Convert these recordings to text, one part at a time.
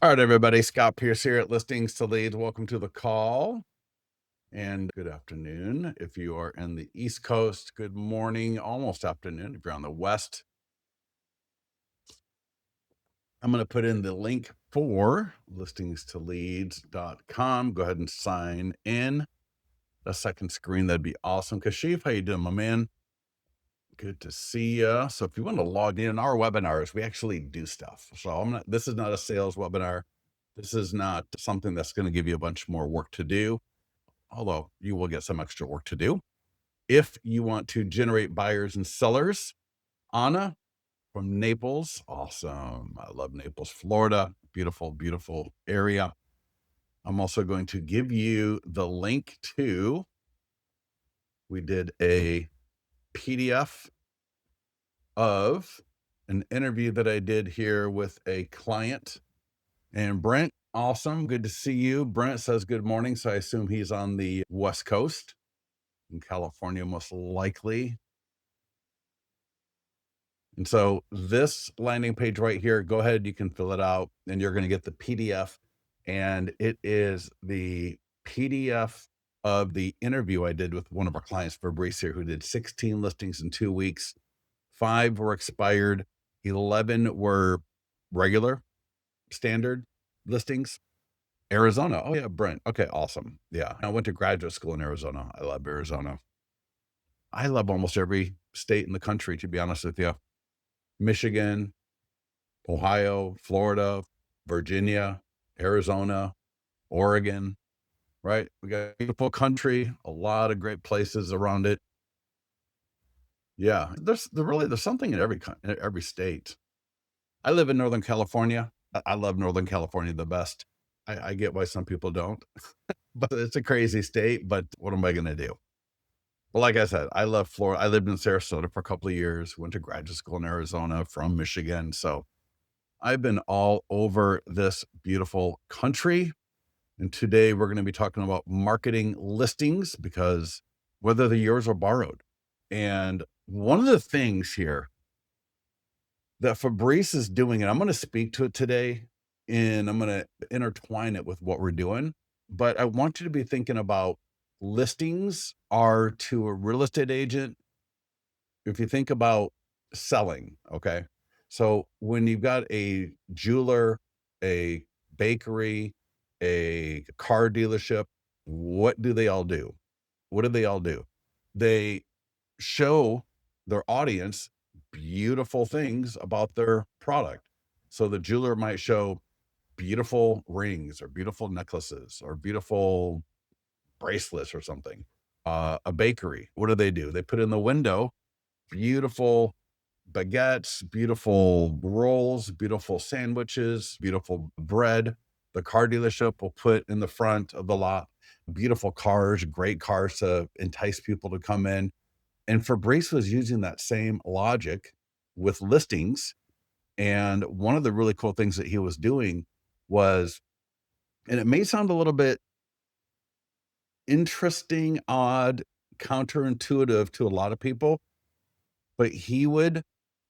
All right, everybody. Scott Pierce here at Listings to Leads. Welcome to the call and good afternoon. If you are in the East Coast, good morning, almost afternoon. If you're on the West, I'm going to put in the link for listingstoleads.com. Go ahead and sign in. The second screen, that'd be awesome. Kashif, how you doing, my man? Good to see you. So if you want to log in our webinars, we actually do stuff. So this is not a sales webinar. This is not something that's going to give you a bunch more work to do, although you will get some extra work to do. If you want to generate buyers and sellers, Anna from Naples, awesome. I love Naples, Florida. Beautiful, beautiful area. I'm also going to give you the link to, we did a PDF of an interview that I did here with a client. And Brent, awesome. Good to see you. Brent says good morning. So I assume he's on the West Coast in California, most likely. And so this landing page right here, go ahead, you can fill it out and you're going to get the PDF. And it is the PDF of the interview I did with one of our clients, Fabrice here, who did 16 listings in 2 weeks. 5 were expired. 11 were regular standard listings. Arizona. Oh yeah, Brent. Okay, awesome. Yeah. I went to graduate school in Arizona. I love Arizona. I love almost every state in the country, to be honest with you. Michigan, Ohio, Florida, Virginia, Arizona, Oregon, right? We got a beautiful country, a lot of great places around it. Yeah, there's something in every state. I live in Northern California. I love Northern California the best. I get why some people don't, but it's a crazy state, but what am I going to do? Well, like I said, I love Florida. I lived in Sarasota for a couple of years, went to graduate school in Arizona from Michigan. So I've been all over this beautiful country. And today we're going to be talking about marketing listings, because whether they're yours or borrowed. And one of the things here that Fabrice is doing, and I'm going to speak to it today, and I'm going to intertwine it with what we're doing. But I want you to be thinking about listings are to a real estate agent. If you think about selling, okay. So when you've got a jeweler, a bakery, a car dealership, what do they all do? What do they all do? They show their audience beautiful things about their product. So the jeweler might show beautiful rings or beautiful necklaces or beautiful bracelets or something. A bakery, what do? They put in the window beautiful baguettes, beautiful rolls, beautiful sandwiches, beautiful bread. The car dealership will put in the front of the lot beautiful cars, great cars to entice people to come in. And Fabrice was using that same logic with listings. And one of the really cool things that he was doing was, and it may sound a little bit interesting, odd, counterintuitive to a lot of people, but he would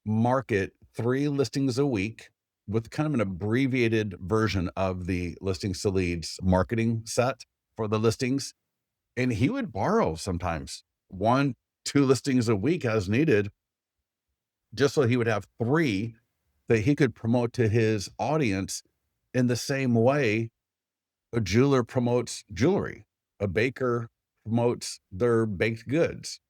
market 3 listings a week with kind of an abbreviated version of the Listings to Leads marketing set for the listings. And he would borrow sometimes 1, 2 listings a week as needed, just so he would have 3 that he could promote to his audience in the same way a jeweler promotes jewelry, a baker promotes their baked goods,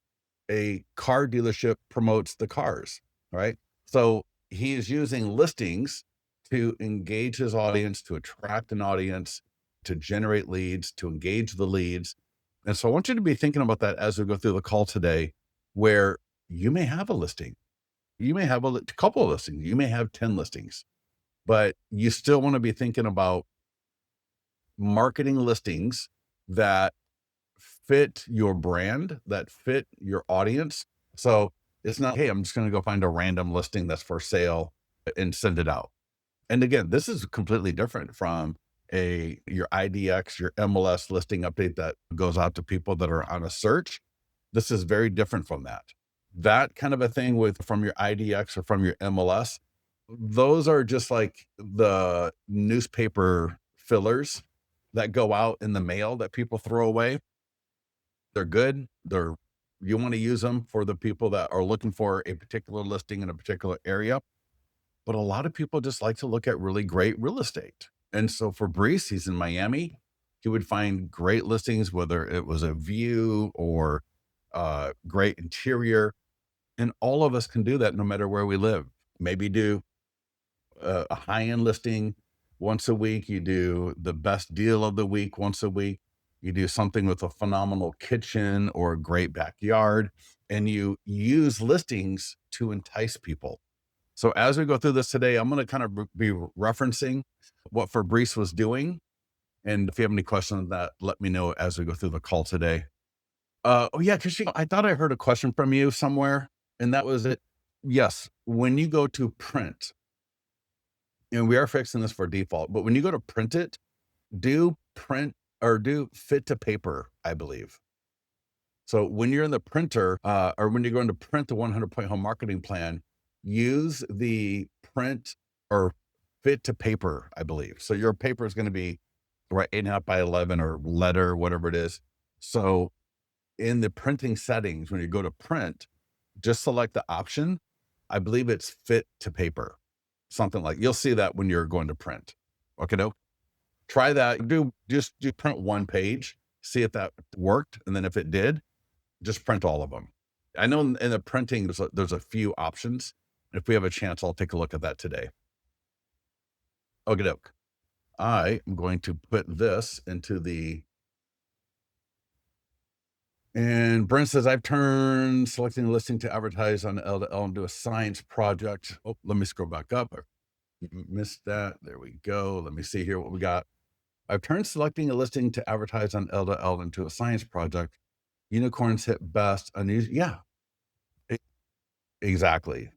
a car dealership promotes the cars, right? So he is using listings to engage his audience, to attract an audience, to generate leads, to engage the leads. And so I want you to be thinking about that as we go through the call today, where you may have a listing. You may have a couple of listings. You may have 10 listings, but you still want to be thinking about marketing listings that fit your brand, that fit your audience. So it's not, hey, I'm just going to go find a random listing that's for sale and send it out. And again, this is completely different from your IDX, your MLS listing update that goes out to people that are on a search. This is very different from that. that kind of a thing with from your IDX or from your MLS, those are just like the newspaper fillers that go out in the mail that people throw away. They're good. You want to use them for the people that are looking for a particular listing in a particular area. But a lot of people just like to look at really great real estate. And so for Fabrice, he's in Miami. He would find great listings, whether it was a view or great interior. And all of us can do that no matter where we live. Maybe do a high-end listing once a week. You do the best deal of the week once a week. You do something with a phenomenal kitchen or a great backyard, and you use listings to entice people. So as we go through this today, I'm going to kind of be referencing what Fabrice was doing. And if you have any questions on that, let me know as we go through the call today. Oh yeah, because I thought I heard a question from you somewhere, and that was it. Yes, when you go to print, and we are fixing this for default, but when you go to print it, do print or do fit to paper, I believe. So when you're in the printer, or when you're going to print the 100-point home marketing plan, use the print or fit to paper, I believe. So your paper is going to be right 8.5 by 11 or letter, whatever it is. So in the printing settings, when you go to print, just select the option. I believe it's fit to paper, something like you'll see that when you're going to print. Okay, no, try that. Just do print one page, see if that worked, and then if it did, just print all of them. I know in the printing, there's a few options. If we have a chance, I'll take a look at that today. Okay, doke. I am going to put this into the, and Brent says, I've turned selecting a listing to advertise on L to L and do a science project. Oh, let me scroll back up. I missed that. There we go. Let me see here what we got. I've turned selecting a listing to advertise on L to L into a science project. Unicorns hit best. Unusual. Yeah, e- exactly.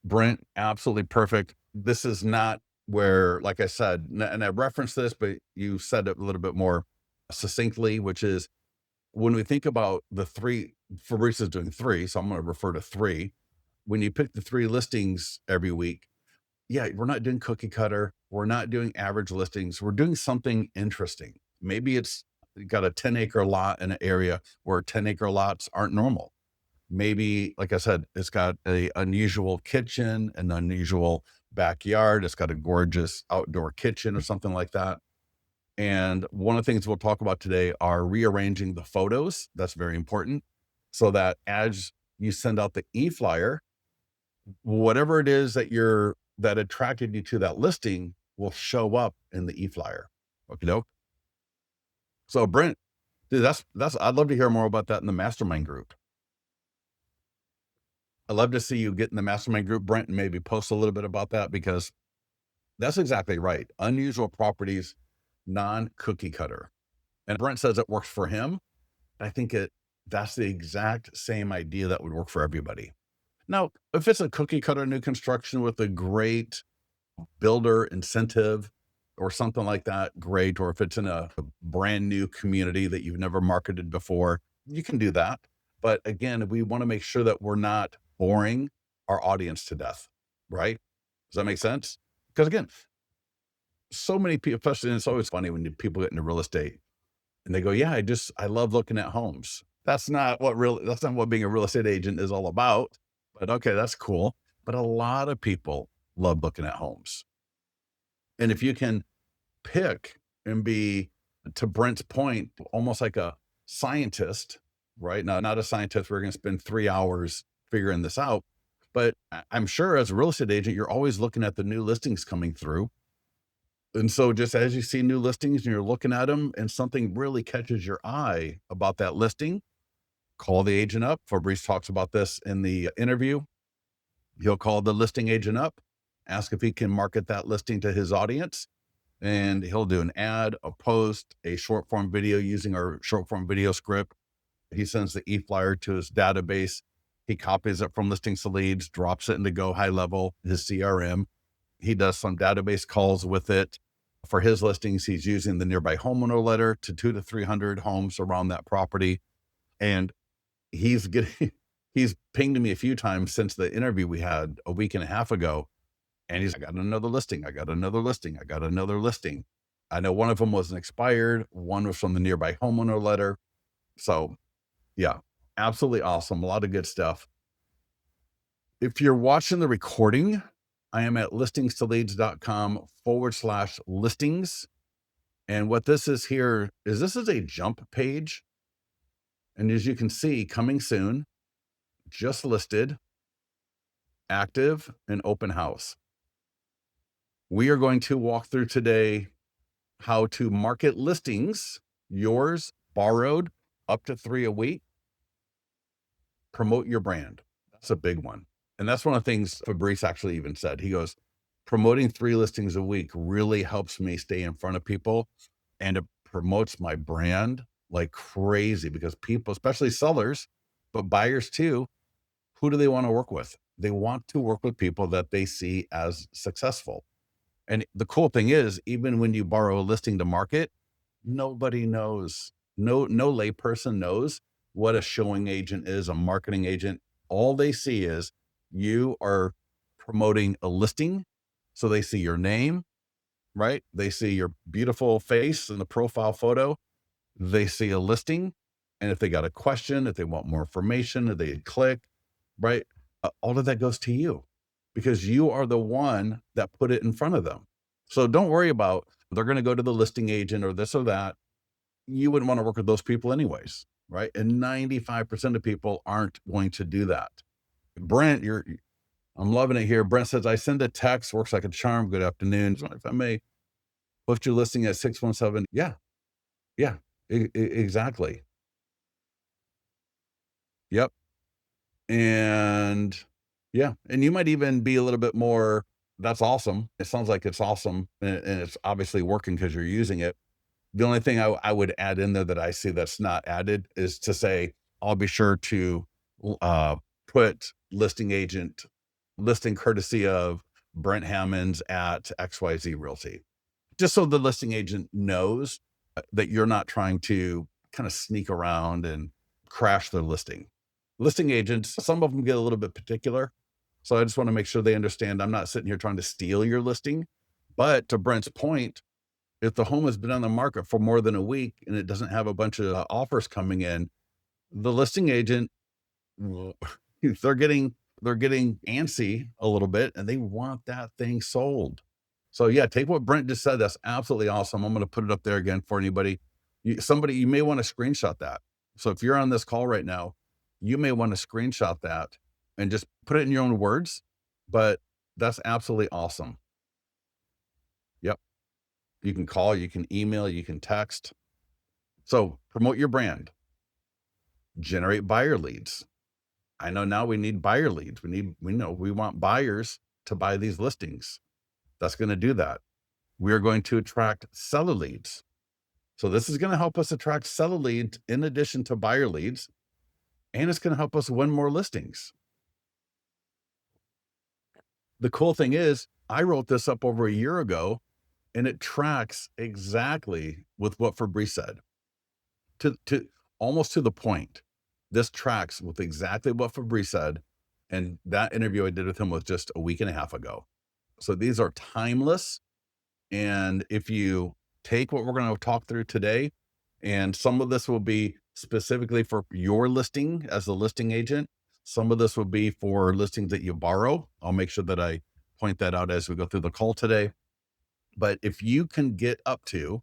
Brent, absolutely perfect. This is not where, like I said, and I referenced this, but you said it a little bit more succinctly, which is when we think about the three, Fabrice is doing three, so I'm going to refer to three. When you pick the three listings every week, yeah, we're not doing cookie cutter. We're not doing average listings. We're doing something interesting. Maybe it's got a 10-acre lot in an area where 10-acre lots aren't normal. Maybe, like I said, it's got a unusual kitchen, an unusual backyard. It's got a gorgeous outdoor kitchen or something like that. And one of the things we'll talk about today are rearranging the photos. That's very important. So that as you send out the e-flyer, whatever it is that attracted you to that listing will show up in the e-flyer. Okay, doke. So Brent, dude, that's I'd love to hear more about that in the mastermind group. I'd love to see you get in the mastermind group, Brent, and maybe post a little bit about that because that's exactly right. Unusual properties, non-cookie cutter. And Brent says it works for him. I think that's the exact same idea that would work for everybody. Now, if it's a cookie cutter new construction with a great builder incentive or something like that, great. Or if it's in a brand new community that you've never marketed before, you can do that. But again, we want to make sure that we're not boring our audience to death, right? Does that make sense? Because again, so many people, especially, and it's always funny when people get into real estate and they go, yeah, I love looking at homes. That's not what being a real estate agent is all about. But okay, that's cool. But a lot of people love looking at homes. And if you can pick and be, to Brent's point, almost like a scientist, right? Now, not a scientist, we're going to spend 3 hours figuring this out. But I'm sure as a real estate agent, you're always looking at the new listings coming through. And so just as you see new listings and you're looking at them and something really catches your eye about that listing, call the agent up. Fabrice talks about this in the interview. He'll call the listing agent up, ask if he can market that listing to his audience, and he'll do an ad, a post, a short form video using our short form video script. He sends the e-flyer to his database. He copies it from Listings to Leads, drops it into Go High Level, his CRM. He does some database calls with it. For his listings, he's using the nearby homeowner letter to 200 to 300 homes around that property. And he's getting He's pinged me a few times since the interview we had a week and a half ago, and I got another listing. I got another listing. I got another listing. I know one of them wasn't expired. One was from the nearby homeowner letter. So yeah, absolutely awesome. A lot of good stuff. If you're watching the recording, I am at listingstoleads.com/listings. And what this is here is this is a jump page. And as you can see, coming soon, just listed, active, and open house. We are going to walk through today how to market listings, yours, borrowed, up to 3 a week, promote your brand. That's a big one. And that's one of the things Fabrice actually even said. He goes, promoting 3 listings a week really helps me stay in front of people, and it promotes my brand like crazy because people, especially sellers, but buyers too, who do they want to work with? They want to work with people that they see as successful. And the cool thing is, even when you borrow a listing to market, nobody knows. No layperson knows what a showing agent is, a marketing agent. All they see is you are promoting a listing. So they see your name, right? They see your beautiful face in the profile photo. They see a listing. And if they got a question, if they want more information, if they click, right? All of that goes to you because you are the one that put it in front of them. So don't worry about they're going to go to the listing agent or this or that. You wouldn't want to work with those people anyways, right? And 95% of people aren't going to do that. Brent, I'm loving it here. Brent says, I send a text, works like a charm. Good afternoon. So if I may post your listing at 617. Yeah, yeah, exactly. Yep. And yeah, and you might even be a little bit more, that's awesome. It sounds like it's awesome and it's obviously working because you're using it. The only thing I would add in there that I see that's not added is to say, I'll be sure to uh, put listing courtesy of Brent Hammonds at XYZ Realty, just so the listing agent knows that you're not trying to kind of sneak around and crash their listing. Listing agents, some of them get a little bit particular. So I just want to make sure they understand I'm not sitting here trying to steal your listing. But to Brent's point, if the home has been on the market for more than a week and it doesn't have a bunch of offers coming in, the listing agent, well, they're getting they're getting antsy a little bit and they want that thing sold. So yeah, take what Brent just said. That's absolutely awesome. I'm going to put it up there again for anybody. Somebody, you may want to screenshot that. So if you're on this call right now, you may want to screenshot that and just put it in your own words. But that's absolutely awesome. Yep. You can call, you can email, you can text. So promote your brand, generate buyer leads. I know now we need buyer leads. We want buyers to buy these listings. That's going to do that. We are going to attract seller leads. So this is going to help us attract seller leads in addition to buyer leads, and it's going to help us win more listings. The cool thing is, I wrote this up over a year ago, and it tracks exactly with what Fabrice said to almost to the point. This tracks with exactly what Fabrice said, and that interview I did with him was just a week and a half ago. So these are timeless. And if you take what we're going to talk through today, and some of this will be specifically for your listing as a listing agent, some of this will be for listings that you borrow. I'll make sure that I point that out as we go through the call today. But if you can get up to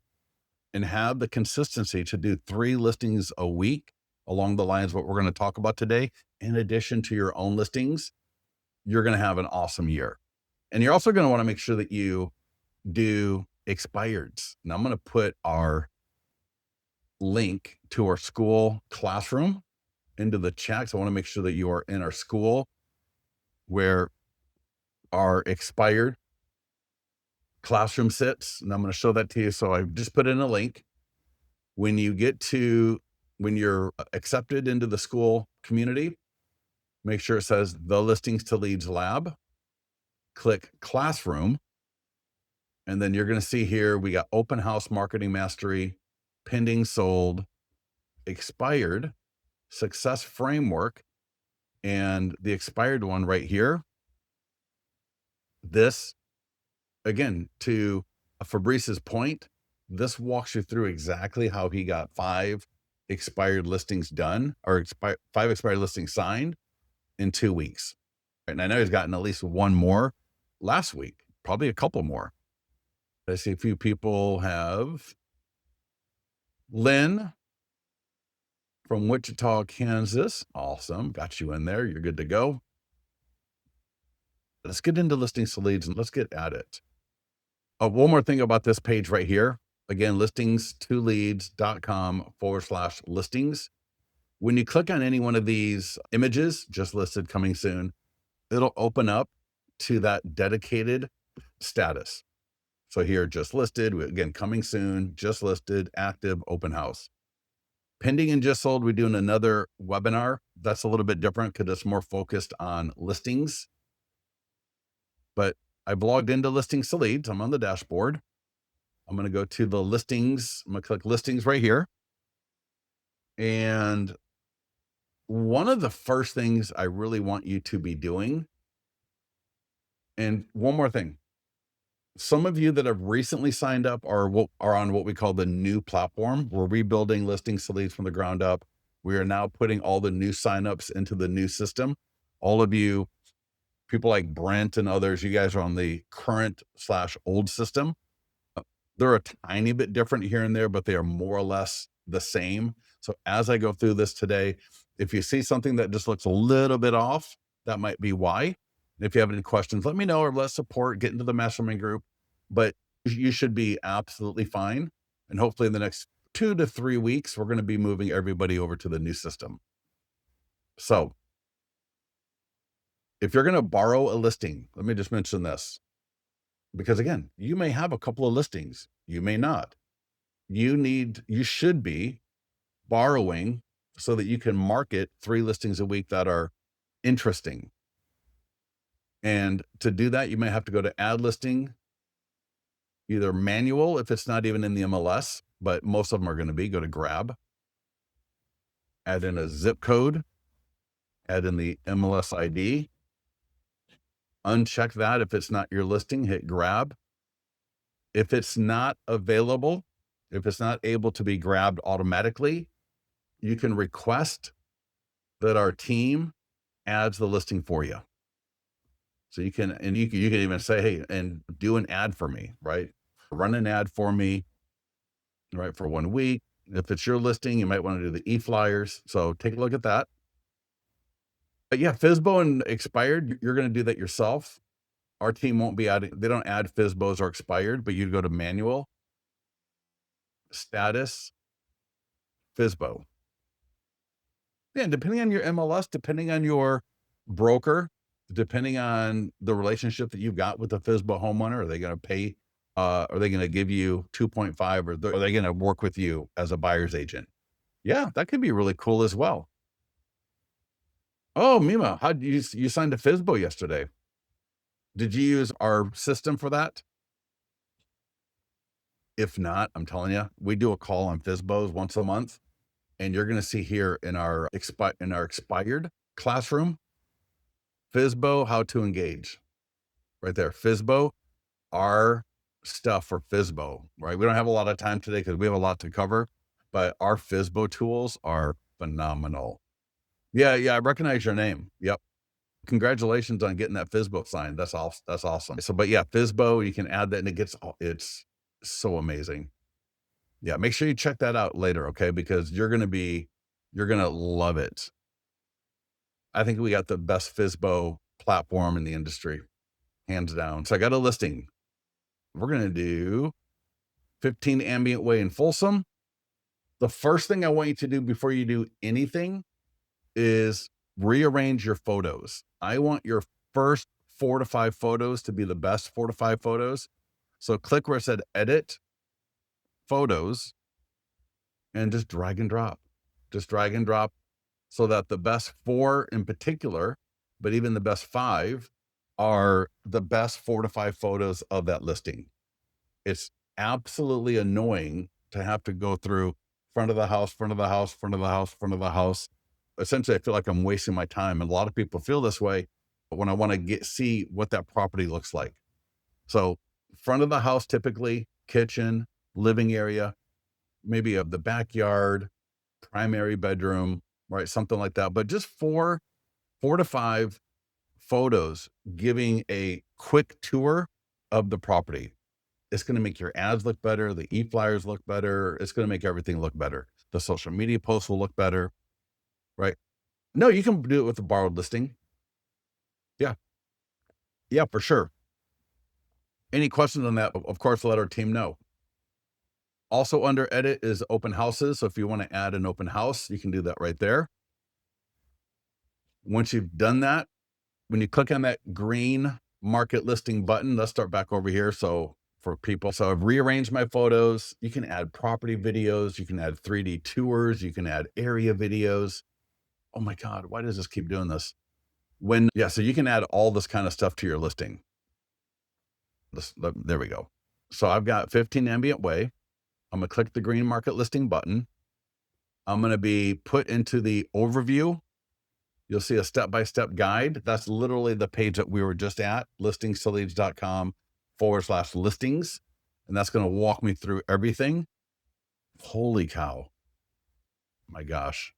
and have the consistency to do 3 listings a week along the lines of what we're going to talk about today, in addition to your own listings, you're going to have an awesome year. And you're also going to want to make sure that you do expireds. Now I'm going to put our link to our school classroom into the chat. So I want to make sure that you are in our school where our expired classroom sits. And I'm going to show that to you. So I just put in a link. When you're accepted into the school community, make sure it says the listings to leads lab, click classroom. And then you're going to see here, we got open house marketing mastery, pending sold, expired, success framework, And the expired one right here, this, again, to Fabrice's point, this walks you through exactly how he got 5 expired listings done, or 5 expired listings signed in 2 weeks. And I know he's gotten at least one more last week, probably a couple more. I see a few people have Lynn from Wichita, Kansas. Awesome. Got you in there. You're good to go. Let's get into listings to leads and let's get at it. One more thing about this page right here. Again, listings2leads.com/listings. When you click on any one of these images, just listed, coming soon, it'll open up to that dedicated status. So here, just listed, again, coming soon, just listed, active, open house. Pending and just sold, we're doing another webinar. That's a little bit different because it's more focused on listings. But I've logged into listings to leads. I'm on the dashboard. I'm going to go to the listings. I'm going to click listings right here. And one of the first things I really want you to be doing, and one more thing, some of you that have recently signed up are on what we call the new platform. We're rebuilding listings to leads from the ground up. We are now putting all the new signups into the new system. All of you, people like Brent and others, you guys are on the current/old system. They're a tiny bit different here and there, but they are more or less the same. So as I go through this today, if you see something that just looks a little bit off, that might be why. If you have any questions, let me know, or let support, get into the mastermind group. But you should be absolutely fine. And hopefully in the next 2 to 3 weeks, we're going to be moving everybody over to the new system. So if you're going to borrow a listing, let me just mention this. Because again, you may have a couple of listings, you may not. You should be borrowing so that you can market 3 listings a week that are interesting. And to do that, you may have to go to add listing, either manual, if it's not even in the MLS, but most of them are going to be, go to grab, add in a zip code, add in the MLS ID, uncheck that. If it's not your listing, hit grab. If it's not available, if it's not able to be grabbed automatically, you can request that our team adds the listing for you. So you can even say, hey, and do an ad for me, right? Run an ad for me, right? For 1 week. If it's your listing, you might want to do the e-flyers. So take a look at that. But yeah, FSBO and expired, you're going to do that yourself. Our team won't be adding, they don't add FSBOs or expired, but you go to manual, status, FSBO. Yeah, depending on your MLS, depending on your broker, depending on the relationship that you've got with the FSBO homeowner, are they going to pay? Are they going to give you 2.5, or are they going to work with you as a buyer's agent? Yeah, that could be really cool as well. Oh, Mima, how did you signed a FSBO yesterday? Did you use our system for that? If not, I'm telling you, we do a call on FSBOs once a month, and you're going to see here in our expired classroom, FSBO, how to engage, right there. FSBO, our stuff for FSBO, right? We don't have a lot of time today because we have a lot to cover, but our FSBO tools are phenomenal. Yeah, I recognize your name. Yep. Congratulations on getting that FSBO signed. That's awesome. So, but yeah, FSBO, you can add that and it's so amazing. Yeah, make sure you check that out later, okay? Because you're gonna love it. I think we got the best FSBO platform in the industry, hands down. So I got a listing. We're gonna do 15 Ambient Way in Folsom. The first thing I want you to do before you do anything is rearrange your photos. I want your first 4 to 5 photos to be the best 4 to 5 photos. So click where it said edit photos and just drag and drop. Just drag and drop so that the best 4 in particular, but even the best 5 are the best 4 to 5 photos of that listing. It's absolutely annoying to have to go through front of the house, front of the house, front of the house, front of the house. essentially, I feel like I'm wasting my time. And a lot of people feel this way when I want to see what that property looks like. So front of the house, typically kitchen, living area, maybe of the backyard, primary bedroom, right? Something like that. But just four to five photos giving a quick tour of the property. It's going to make your ads look better. The e-flyers look better. It's going to make everything look better. The social media posts will look better, right? No, you can do it with a borrowed listing. Yeah. Yeah, for sure. Any questions on that? Of course, let our team know. Also under edit is open houses. So if you want to add an open house, you can do that right there. Once you've done that, when you click on that green market listing button, let's start back over here. So for people, so I've rearranged my photos. You can add property videos. You can add 3D tours. You can add area videos. Oh my God, why does this keep doing this? So you can add all this kind of stuff to your listing. There we go. So I've got 15 Ambient Way. I'm going to click the green market listing button. I'm going to be put into the overview. You'll see a step-by-step guide. That's literally the page that we were just at, listingsleads.com/listings. And that's going to walk me through everything. Holy cow. My gosh.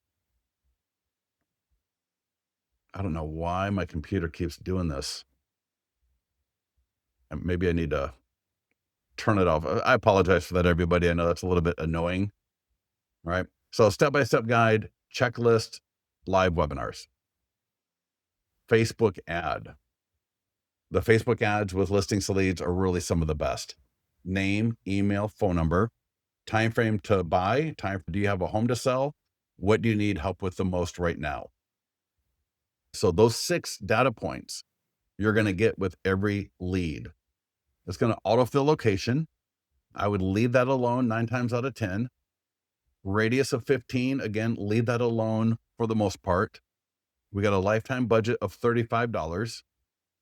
I don't know why my computer keeps doing this. And maybe I need to turn it off. I apologize for that, everybody. I know that's a little bit annoying. All right. So step-by-step guide, checklist, live webinars, Facebook ad. The Facebook ads with listings to leads are really some of the best. Name, email, phone number, time frame to buy, do you have a home to sell? What do you need help with the most right now? So those 6 data points you're going to get with every lead. It's going to autofill location. I would leave that alone 9 times out of 10. Radius of 15, again, leave that alone for the most part. We got a lifetime budget of $35.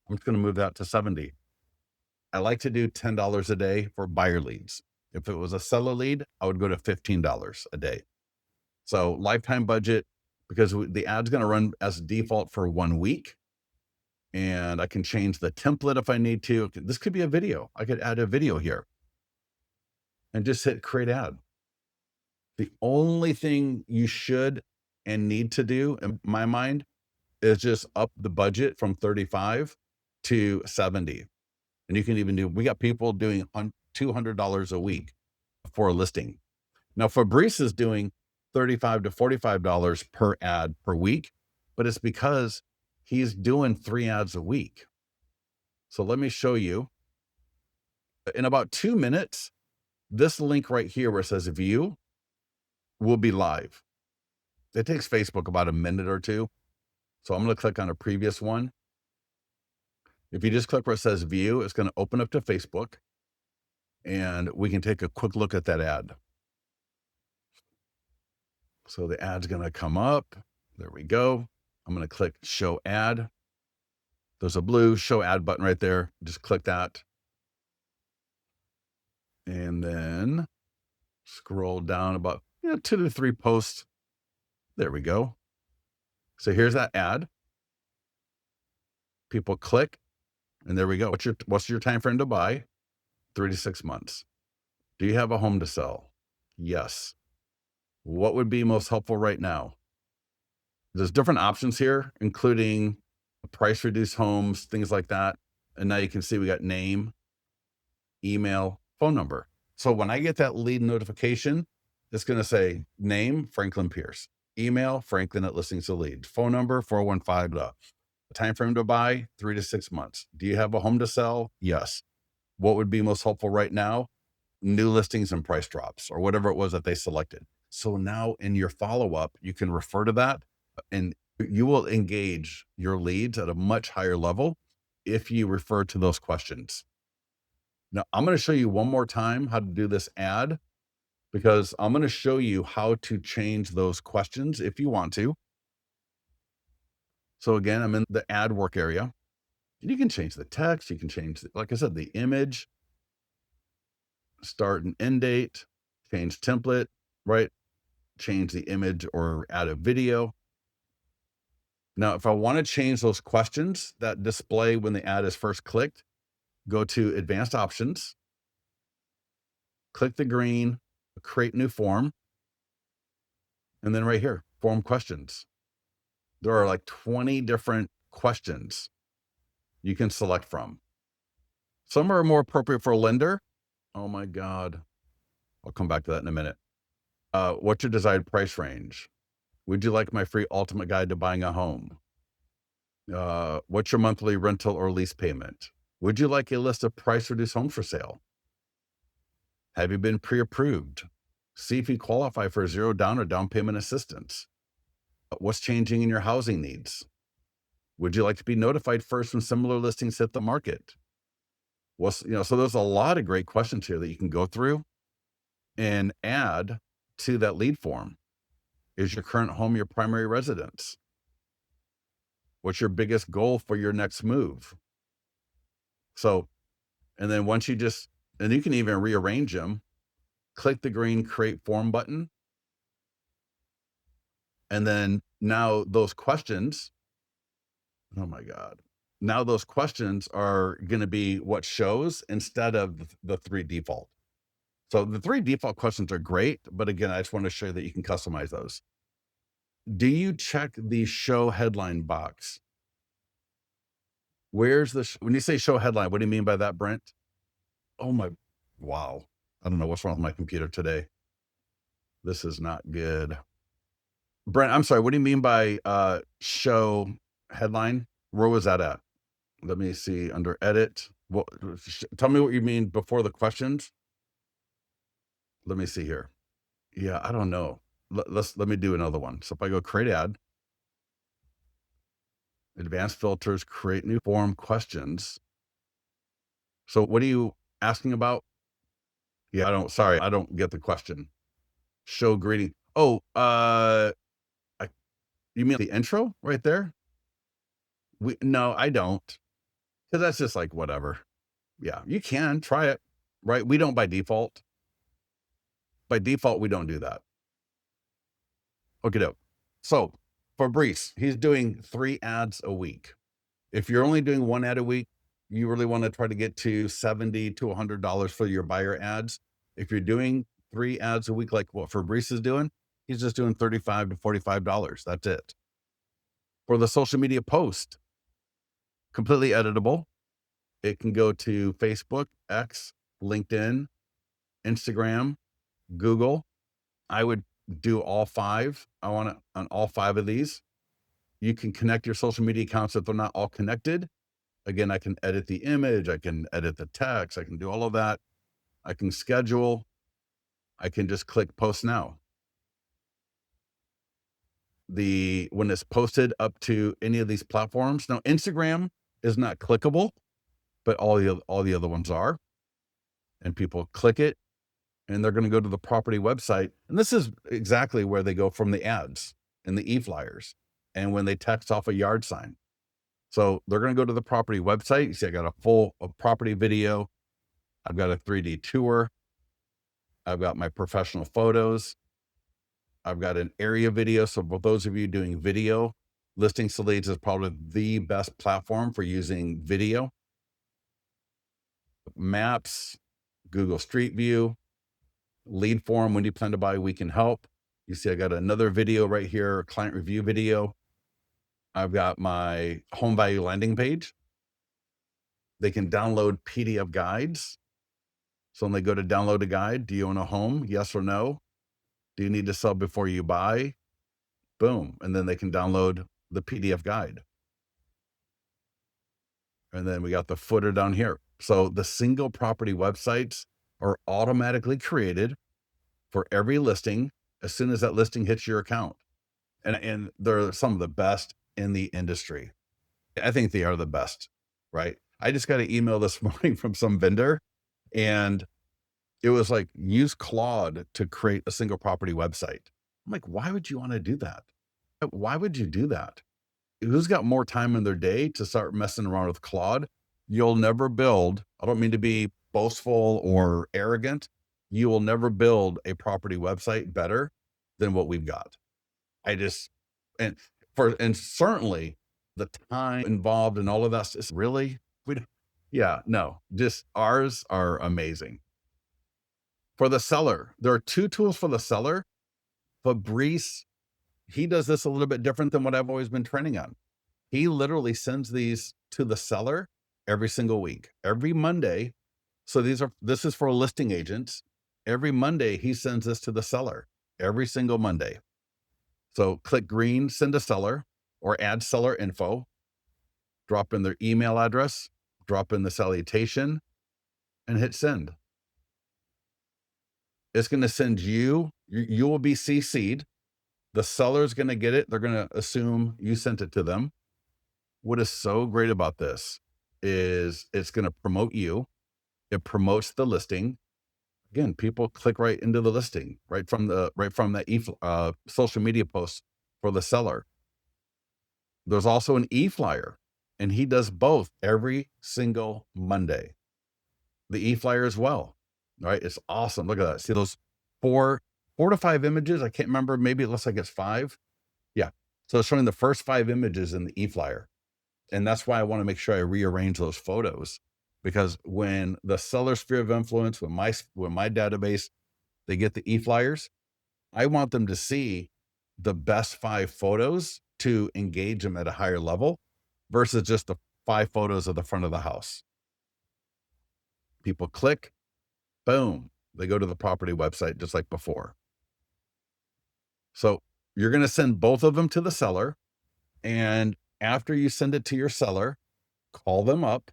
I'm just going to move that to 70. I like to do $10 a day for buyer leads. If it was a seller lead, I would go to $15 a day. So lifetime budget, because the ad's going to run as default for 1 week. And I can change the template if I need to. This could be a video. I could add a video here and just hit create ad. The only thing you should and need to do, in my mind, is just up the budget from 35 to 70. And you can even we got people doing $200 a week for a listing. Now, Fabrice is doing $35 to $45 per ad per week, but it's because he's doing 3 ads a week. So let me show you. In about 2 minutes, this link right here where it says view will be live. It takes Facebook about a minute or two. So I'm going to click on a previous one. If you just click where it says view, it's going to open up to Facebook and we can take a quick look at that ad. So the ad's going to come up. There we go. I'm going to click show ad. There's a blue show ad button right there. Just click that. And then scroll down about 2 to 3 posts. There we go. So here's that ad. People click, and there we go. What's your time frame to buy? 3 to 6 months. Do you have a home to sell? Yes. What would be most helpful right now? There's different options here, including price reduced homes, things like that. And now you can see we got name, email, phone number. So when I get that lead notification, it's going to say name, Franklin Pierce, email, Franklin at Listings to Leads, phone number, 415, blah. Time frame to buy, 3 to 6 months. Do you have a home to sell? Yes. What would be most helpful right now? New listings and price drops or whatever it was that they selected. So now in your follow-up, you can refer to that and you will engage your leads at a much higher level if you refer to those questions. Now, I'm going to show you one more time how to do this ad because I'm going to show you how to change those questions if you want to. So again, I'm in the ad work area. You can change the text. You can change, like I said, the image, start and end date, change template, right? Change the image or add a video. Now, if I want to change those questions that display when the ad is first clicked, go to advanced options, click the green, create new form, and then right here, form questions. There are like 20 different questions you can select from. Some are more appropriate for a lender. Oh my God. I'll come back to that in a minute. What's your desired price range? Would you like my free ultimate guide to buying a home? What's your monthly rental or lease payment? Would you like a list of price reduced homes for sale? Have you been pre-approved? See if you qualify for zero down or down payment assistance. What's changing in your housing needs? Would you like to be notified first when similar listings hit the market? So there's a lot of great questions here that you can go through and add to that lead form. Is your current home your primary residence? What's your biggest goal for your next move? So, and then and you can even rearrange them, click the green create form button. And then now those questions, oh my God, now those questions are going to be what shows instead of the three default. So the three default questions are great, but again, I just want to show you that you can customize those. Do you check the show headline box? When you say show headline, what do you mean by that, Brent? Oh my, wow. I don't know what's wrong with my computer today. This is not good. Brent, I'm sorry. What do you mean by show headline? Where was that at? Let me see under edit. Well, tell me what you mean before the questions. Let me see here. Yeah, I don't know. Let me do another one. So if I go create ad, advanced filters, create new form questions. So what are you asking about? Yeah, I don't get the question. Show greeting. Oh, you mean the intro right there? No, I don't. Because that's just like whatever. Yeah, you can try it, right? We don't by default. By default, we don't do that. Okay, doke. So Fabrice, he's doing 3 ads a week. If you're only doing 1 ad a week, you really want to try to get to $70 to $100 for your buyer ads. If you're doing 3 ads a week, like what Fabrice is doing, he's just doing $35 to $45. That's it. For the social media post, completely editable. It can go to Facebook, X, LinkedIn, Instagram, Google. I would do all 5. I want it on all 5 of these. You can connect your social media accounts if they're not all connected. Again, I can edit the image, I can edit the text, I can do all of that. I can schedule. I can just click post now. When it's posted up to any of these platforms. Now, Instagram is not clickable, but all the other ones are. And people click it and they're going to go to the property website. And this is exactly where they go from the ads and the e-flyers and when they text off a yard sign. So they're going to go to the property website. You see, I got a property video. I've got a 3D tour. I've got my professional photos. I've got an area video. So for those of you doing video, Listings to Leads is probably the best platform for using video. Maps, Google Street View, lead form, when do you plan to buy, we can help. You see, I got another video right here, client review video. I've got my home value landing page. They can download PDF guides. So when they go to download a guide, do you own a home? Yes or no? Do you need to sell before you buy? Boom. And then they can download the PDF guide. And then we got the footer down here. So the single property websites are automatically created for every listing as soon as that listing hits your account. And they're some of the best in the industry. I think they are the best, right? I just got an email this morning from some vendor and it was like, use Claude to create a single property website. I'm like, why would you want to do that? Why would you do that? Who's got more time in their day to start messing around with Claude? You'll never build, I don't mean to be boastful or arrogant. You will never build a property website better than what we've got. And and certainly the time involved and all of that is really, we don't, yeah, no, just ours are amazing. For the seller, there are 2 tools for the seller. Fabrice, he does this a little bit different than what I've always been training on. He literally sends these to the seller every single week, every Monday. So this is for listing agents. Every Monday, he sends this to the seller every single Monday. So click green, send a seller, or add seller info, drop in their email address, drop in the salutation, and hit send. It's going to send you will be CC'd. The seller's going to get it. They're going to assume you sent it to them. What is so great about this is it's going to promote you. It promotes the listing. Again, people click right into the listing, right from the social media post for the seller. There's also an e-flyer, and he does both every single Monday. The e-flyer as well, right? It's awesome. Look at that. See those four to five images? I can't remember. Maybe it looks like it's 5. Yeah. So it's showing the first 5 images in the e-flyer. And that's why I want to make sure I rearrange those photos, because when the seller sphere of influence, when my database, they get the e-flyers, I want them to see the best 5 photos to engage them at a higher level versus just the 5 photos of the front of the house. People click, boom, they go to the property website just like before. So you're going to send both of them to the seller. And after you send it to your seller, call them up.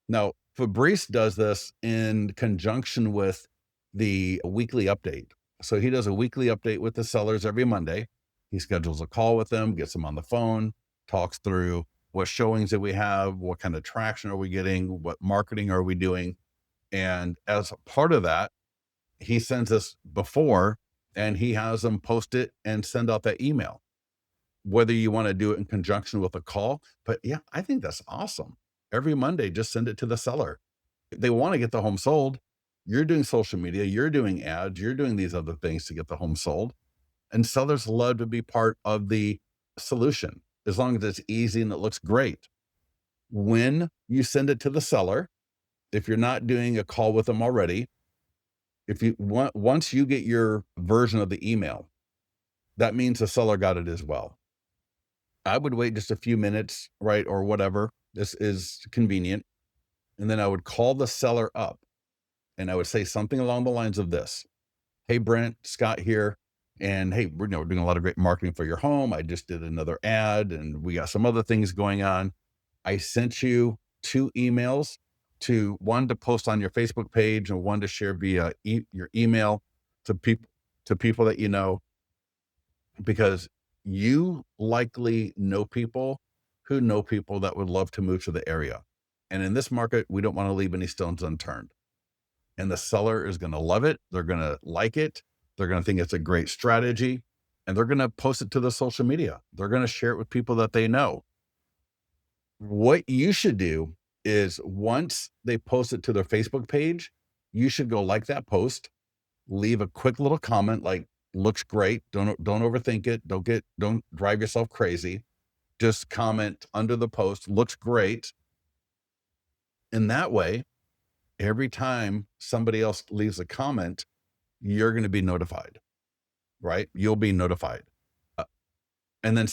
Now, Fabrice does this in conjunction with the weekly update. So he does a weekly update with the sellers every Monday. He schedules a call with them, gets them on the phone, talks through what showings that we have, what kind of traction are we getting, what marketing are we doing. And as a part of that, he sends us before, and he has them post it and send out that email, whether you want to do it in conjunction with a call. But yeah, I think that's awesome. Every Monday, just send it to the seller. They want to get the home sold. You're doing social media, you're doing ads, you're doing these other things to get the home sold. And sellers love to be part of the solution as long as it's easy and it looks great. When you send it to the seller, if you're not doing a call with them already, if you want, once you get your version of the email, that means the seller got it as well. I would wait just a few minutes, right? Or whatever. This is convenient. And then I would call the seller up and I would say something along the lines of this. Hey, Brent, Scott here. And hey, we're doing a lot of great marketing for your home. I just did another ad and we got some other things going on. I sent you 2 emails, one to post on your Facebook page and one to share via your email to people that you know, because you likely know people who know people that would love to move to the area. And in this market, we don't want to leave any stones unturned. And the seller is going to love it. They're going to like it. They're going to think it's a great strategy, and they're going to post it to the social media. They're going to share it with people that they know. What you should do is once they post it to their Facebook page, you should go like that post, leave a quick little comment like, looks great. Don't overthink it. Don't drive yourself crazy. Just comment under the post, looks great. In that way, every time somebody else leaves a comment, you're going to be notified, right? You'll be notified. And then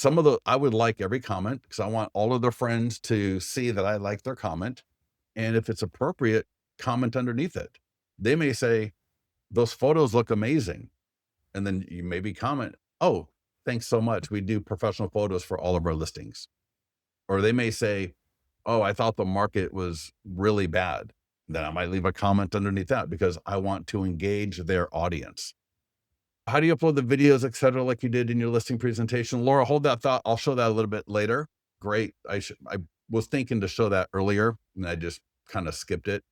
I would like every comment because I want all of their friends to see that I like their comment. And if it's appropriate, comment underneath it. They may say, those photos look amazing. And then you maybe comment, oh, thanks so much. We do professional photos for all of our listings. Or they may say, oh, I thought the market was really bad. Then I might leave a comment underneath that because I want to engage their audience. How do you upload the videos, et cetera, like you did in your listing presentation? Laura, hold that thought. I'll show that a little bit later. Great. I was thinking to show that earlier and I just kind of skipped it.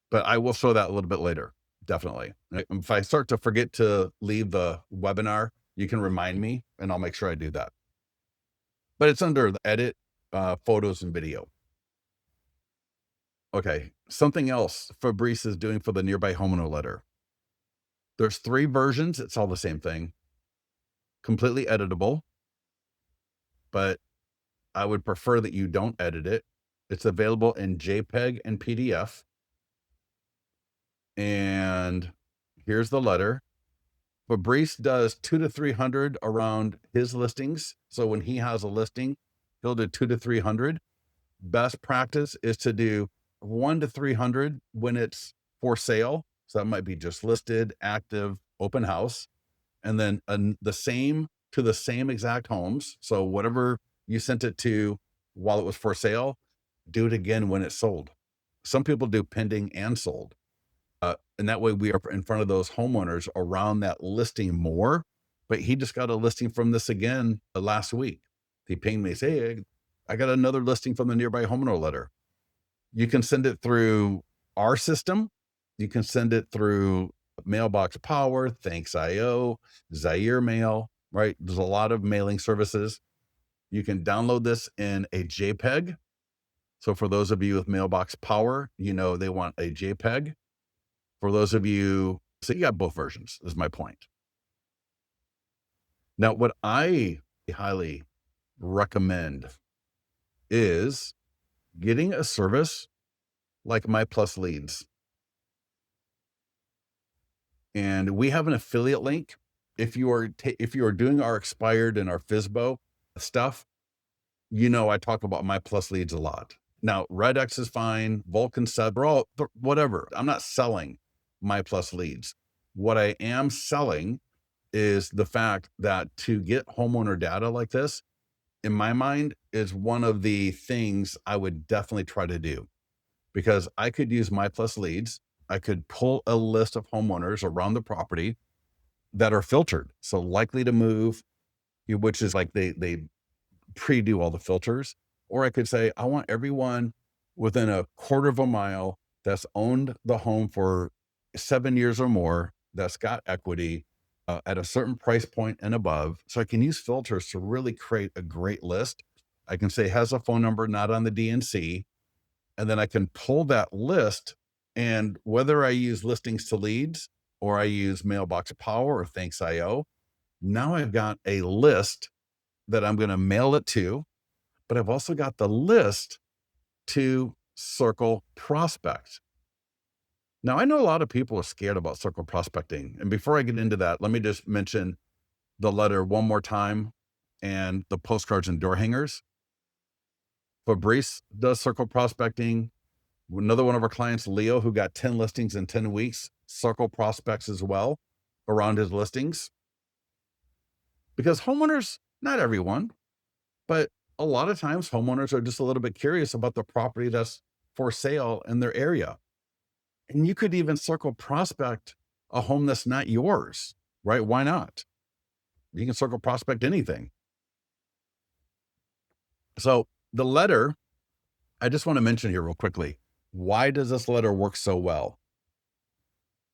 But I will show that a little bit later. Definitely. If I start to forget to leave the webinar, you can remind me and I'll make sure I do that. But it's under the edit, photos and video. Okay. Something else Fabrice is doing for the nearby homeowner letter. There's 3 versions. It's all the same thing. Completely editable. but I would prefer that you don't edit it. It's available in JPEG and PDF. And here's the letter. Fabrice does 2 to 300 around his listings. So when he has a listing, he'll do 2 to 300. Best practice is to do 1 to 300 when it's for sale. So that might be just listed, active, open house, and then the same to the same exact homes. So whatever you sent it to while it was for sale, do it again when it's sold. Some people do pending and sold. And that way we are in front of those homeowners around that listing more. But he just got a listing from this again last week. He pinged me, say, hey, I got another listing from the nearby homeowner letter. You can send it through our system. You can send it through Mailbox Power, Thanks IO, Zaire Mail, right? There's a lot of mailing services. You can download this in a JPEG. So for those of you with Mailbox Power, you know they want a JPEG. For those of you, so you got both versions, is my point. Now, what I highly recommend is getting a service like My Plus Leads. And we have an affiliate link. If you are doing our expired and our FSBO stuff, you know I talk about My Plus Leads a lot. Now, Red X is fine, Vulcan Sub, whatever. I'm not selling My Plus Leads. What I am selling is the fact that to get homeowner data like this, in my mind, is one of the things I would definitely try to do, because I could use My Plus Leads. I could pull a list of homeowners around the property that are filtered. So likely to move, which is like they pre-do all the filters. Or I could say, I want everyone within a quarter of a mile that's owned the home for 7 years or more, that's got equity at a certain price point and above. So I can use filters to really create a great list. I can say has a phone number not on the DNC, and then I can pull that list. And whether I use listings to leads or I use Mailbox Power or Thanks IO, now I've got a list that I'm going to mail it to, but I've also got the list to circle prospect. Now, I know a lot of people are scared about circle prospecting. And before I get into that, let me just mention the letter one more time and the postcards and door hangers. Fabrice does circle prospecting. Another one of our clients, Leo, who got 10 listings in 10 weeks, circle prospects as well around his listings. Because homeowners, not everyone, but a lot of times homeowners are just a little bit curious about the property that's for sale in their area. And you could even circle prospect a home that's not yours, right? Why not? You can circle prospect anything. So the letter, I just want to mention here real quickly, why does this letter work so well?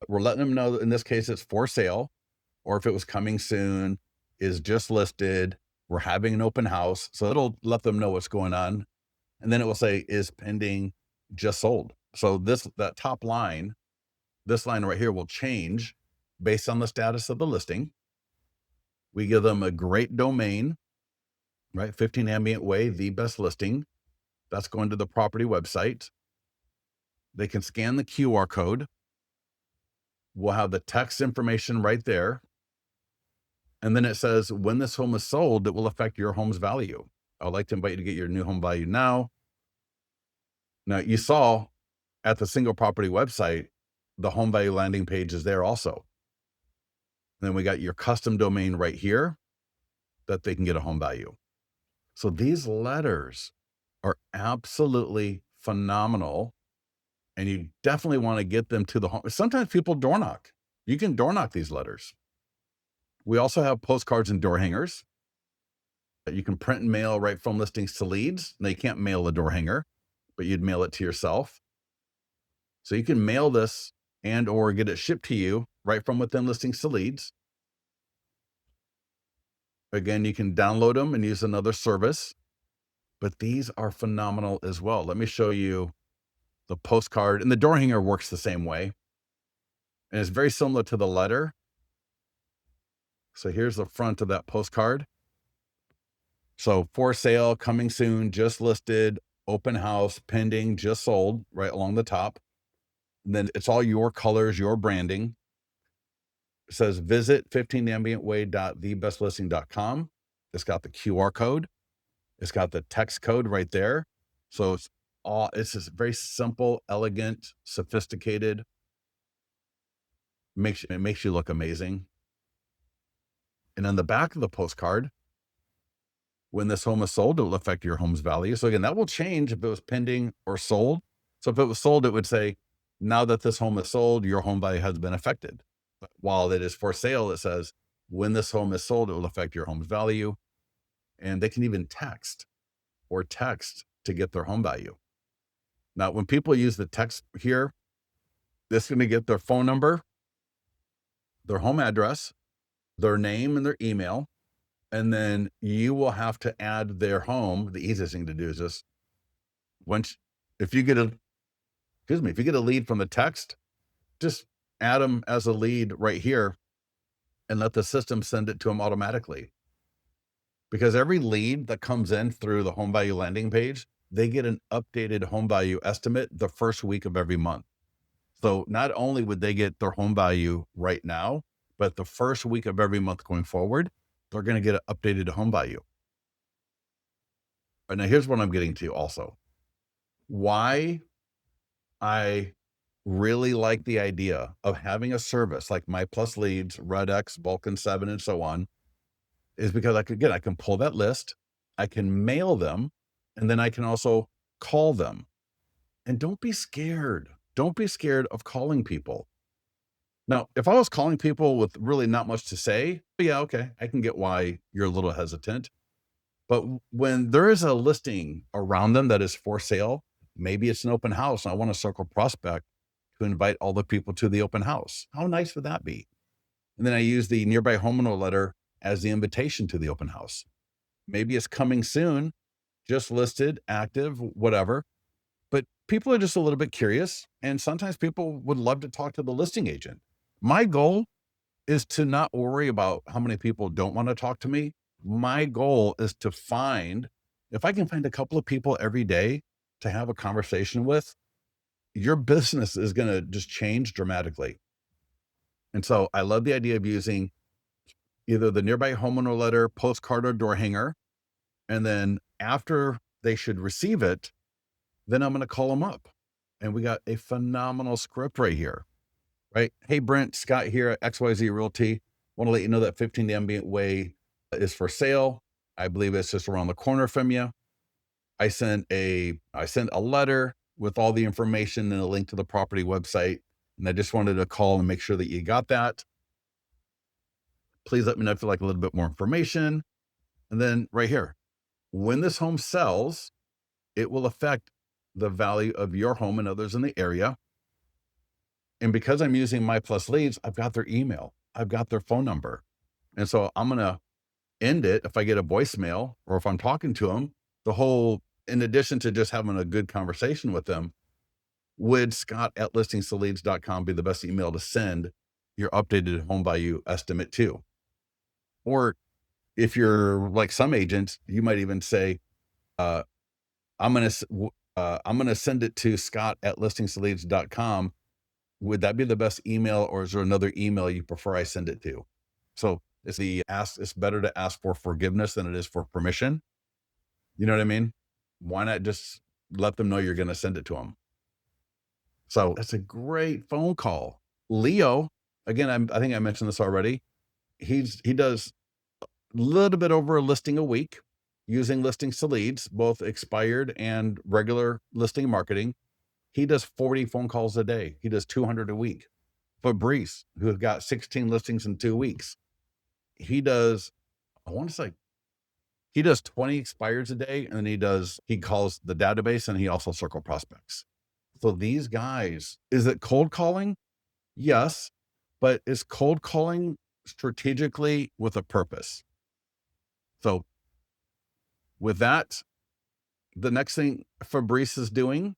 We're letting them know that in this case it's for sale, or if it was coming soon, is just listed. We're having an open house. So it'll let them know what's going on. And then it will say is pending, just sold. So that top line, this line right here will change based on the status of the listing. We give them a great domain, right? 15 Ambient Way, the best listing. That's going to the property website. They can scan the QR code. We'll have the text information right there. And then it says, when this home is sold, it will affect your home's value. I'd like to invite you to get your new home value now. Now, you saw at the single property website, the home value landing page is there also. And then we got your custom domain right here that they can get a home value. So these letters are absolutely phenomenal. And you definitely want to get them to the home. Sometimes people door knock. You can door knock these letters. We also have postcards and door hangers that you can print and mail right from listings to leads. Now you can't mail a door hanger, but you'd mail it to yourself. So you can mail this and or get it shipped to you right from within listings to leads. Again, you can download them and use another service, but these are phenomenal as well. Let me show you the postcard, and the door hanger works the same way. And it's very similar to the letter. So here's the front of that postcard. So for sale, coming soon, just listed, open house, pending, just sold, right along the top. And then it's all your colors, your branding. It says visit 15ambientway.thebestlisting.com. It's got the QR code. It's got the text code right there. So it's just very simple, elegant, sophisticated. It makes you look amazing. And on the back of the postcard, when this home is sold, it will affect your home's value. So again, that will change if it was pending or sold. So if it was sold, it would say, now that this home is sold, your home value has been affected. But while it is for sale, it says, when this home is sold, it will affect your home's value. And they can even text to get their home value. Now, when people use the text here, this is going to get their phone number, their home address, their name, and their email. And then you will have to add their home. The easiest thing to do is just if you get a lead from the text, just add them as a lead right here and let the system send it to them automatically. Because every lead that comes in through the home value landing page, they get an updated home value estimate the first week of every month. So not only would they get their home value right now, but the first week of every month going forward, they're going to get an updated home value. And now here's what I'm getting to also. Why I really like the idea of having a service like My Plus Leads, RedX, Vulcan 7, and so on, is because I can pull that list, I can mail them, and then I can also call them. And don't be scared. Don't be scared of calling people. Now, if I was calling people with really not much to say, yeah, okay, I can get why you're a little hesitant. But when there is a listing around them that is for sale, maybe it's an open house and I want to circle prospect to invite all the people to the open house. How nice would that be? And then I use the nearby homeowner letter as the invitation to the open house. Maybe it's coming soon, just listed, active, whatever. But people are just a little bit curious. And sometimes people would love to talk to the listing agent. My goal is to not worry about how many people don't want to talk to me. My goal is to if I can find a couple of people every day to have a conversation with, your business is going to just change dramatically. And so I love the idea of using either the nearby homeowner letter, postcard, or door hanger. And then after they should receive it, then I'm going to call them up. And we got a phenomenal script right here, right? Hey, Brent, Scott here at XYZ Realty. Want to let you know that 15 Ambient Way is for sale. I believe it's just around the corner from you. I sent a letter with all the information and a link to the property website. And I just wanted to call and make sure that you got that. Please let me know if you'd like a little bit more information. And then right here, when this home sells, it will affect the value of your home and others in the area. And because I'm using My Plus Leads, I've got their email, I've got their phone number. And so I'm going to end it if I get a voicemail or if I'm talking to them, in addition to just having a good conversation with them, would scott@listingsleads.com be the best email to send your updated home value estimate to? Or if you're like some agents, you might even say, I'm going to send it to scott@listingsleads.com. Would that be the best email, or is there another email you prefer I send it to? So it's better to ask for forgiveness than it is for permission. You know what I mean? Why not just let them know you're going to send it to them? So that's a great phone call. Leo, again, I think I mentioned this already. He does a little bit over a listing a week using listings to leads, both expired and regular listing marketing. He does 40 phone calls a day. He does 200 a week. Fabrice, who got 16 listings in 2 weeks, he does, I want to say, he does 20 expires a day, and then he calls the database, and he also circle prospects. So these guys, is it cold calling? Yes, but is cold calling strategically with a purpose? So with that, the next thing Fabrice is doing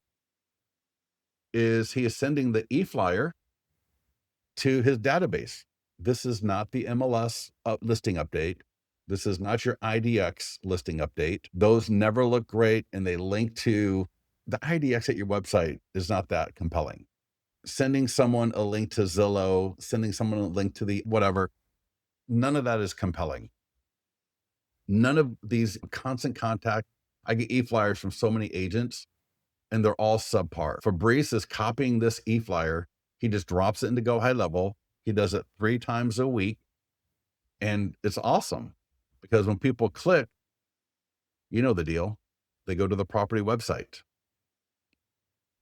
is he is sending the e-flyer to his database. This is not the MLS listing update. This is not your IDX listing update. Those never look great, and they link to the IDX at your website is not that compelling. Sending someone a link to Zillow, sending someone a link to the whatever, none of that is compelling. None of these constant contact. I get e-flyers from so many agents and they're all subpar. Fabrice is copying this e-flyer. He just drops it into Go High Level. He does it 3 times a week. And it's awesome because when people click, you know the deal. They go to the property website.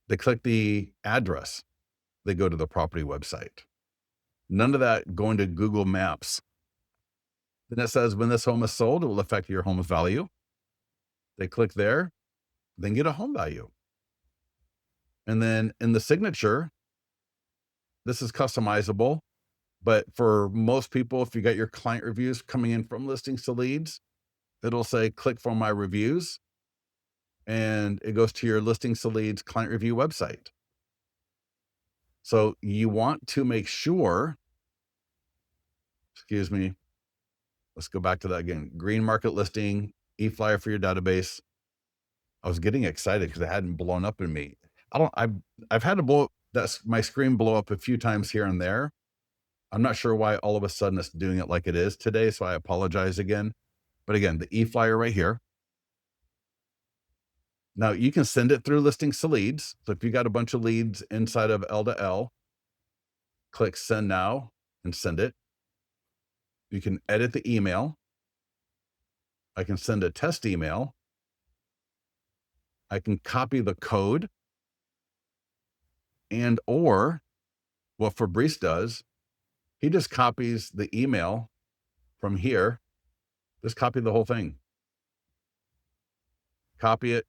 They click the address. They go to the property website. None of that going to Google Maps. Then it says when this home is sold, it will affect your home's value. They click there, then get a home value. And then in the signature, this is customizable. But for most people, if you got your client reviews coming in from listings to leads, it'll say click for my reviews. And it goes to your listings to leads client review website. So you want to make sure, excuse me, let's go back to that again. Green market listing, e-flyer for your database. I was getting excited because it hadn't blown up in me. I've had to blow that's my screen blow up a few times here and there. I'm not sure why all of a sudden it's doing it like it is today, so I apologize again. But again, the e-flyer right here. Now you can send it through listings to leads. So if you got a bunch of leads inside of L to L, click send now and send it. You can edit the email. I can send a test email. I can copy the code and or what Fabrice does, he just copies the email from here. Just copy the whole thing. Copy it.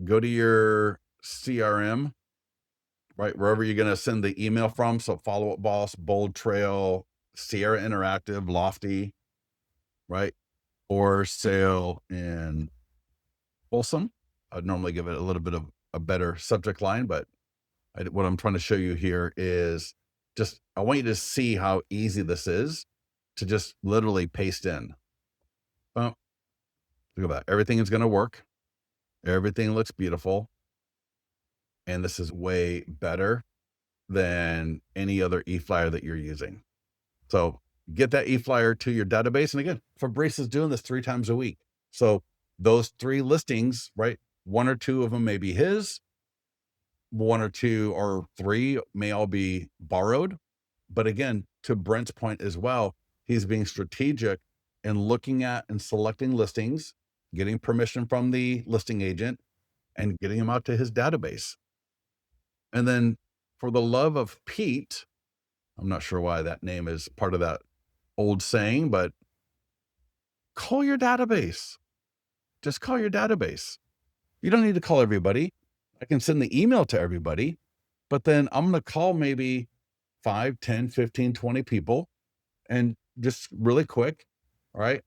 Go to your CRM, right? Wherever you're going to send the email from. So Follow Up Boss, Bold Trail, Sierra Interactive, Lofty, right? Or Sale in Folsom. I'd normally give it a little bit of a better subject line, but what I'm trying to show you here is just, I want you to see how easy this is to just literally paste in. Oh, look at that. Everything is going to work. Everything looks beautiful. And this is way better than any other e-flyer that you're using. So get that e-flyer to your database. And again, Fabrice is doing this 3 times a week. So those 3 listings, right? 1 or 2 of them may be his, 1 or 2 or 3 may all be borrowed. But again, to Brent's point as well, he's being strategic and looking at and selecting listings, getting permission from the listing agent and getting them out to his database. And then for the love of Pete, I'm not sure why that name is part of that old saying, but call your database. Just call your database. You don't need to call everybody. I can send the email to everybody, but then I'm going to call maybe 5, 10, 15, 20 people and just really quick. All right.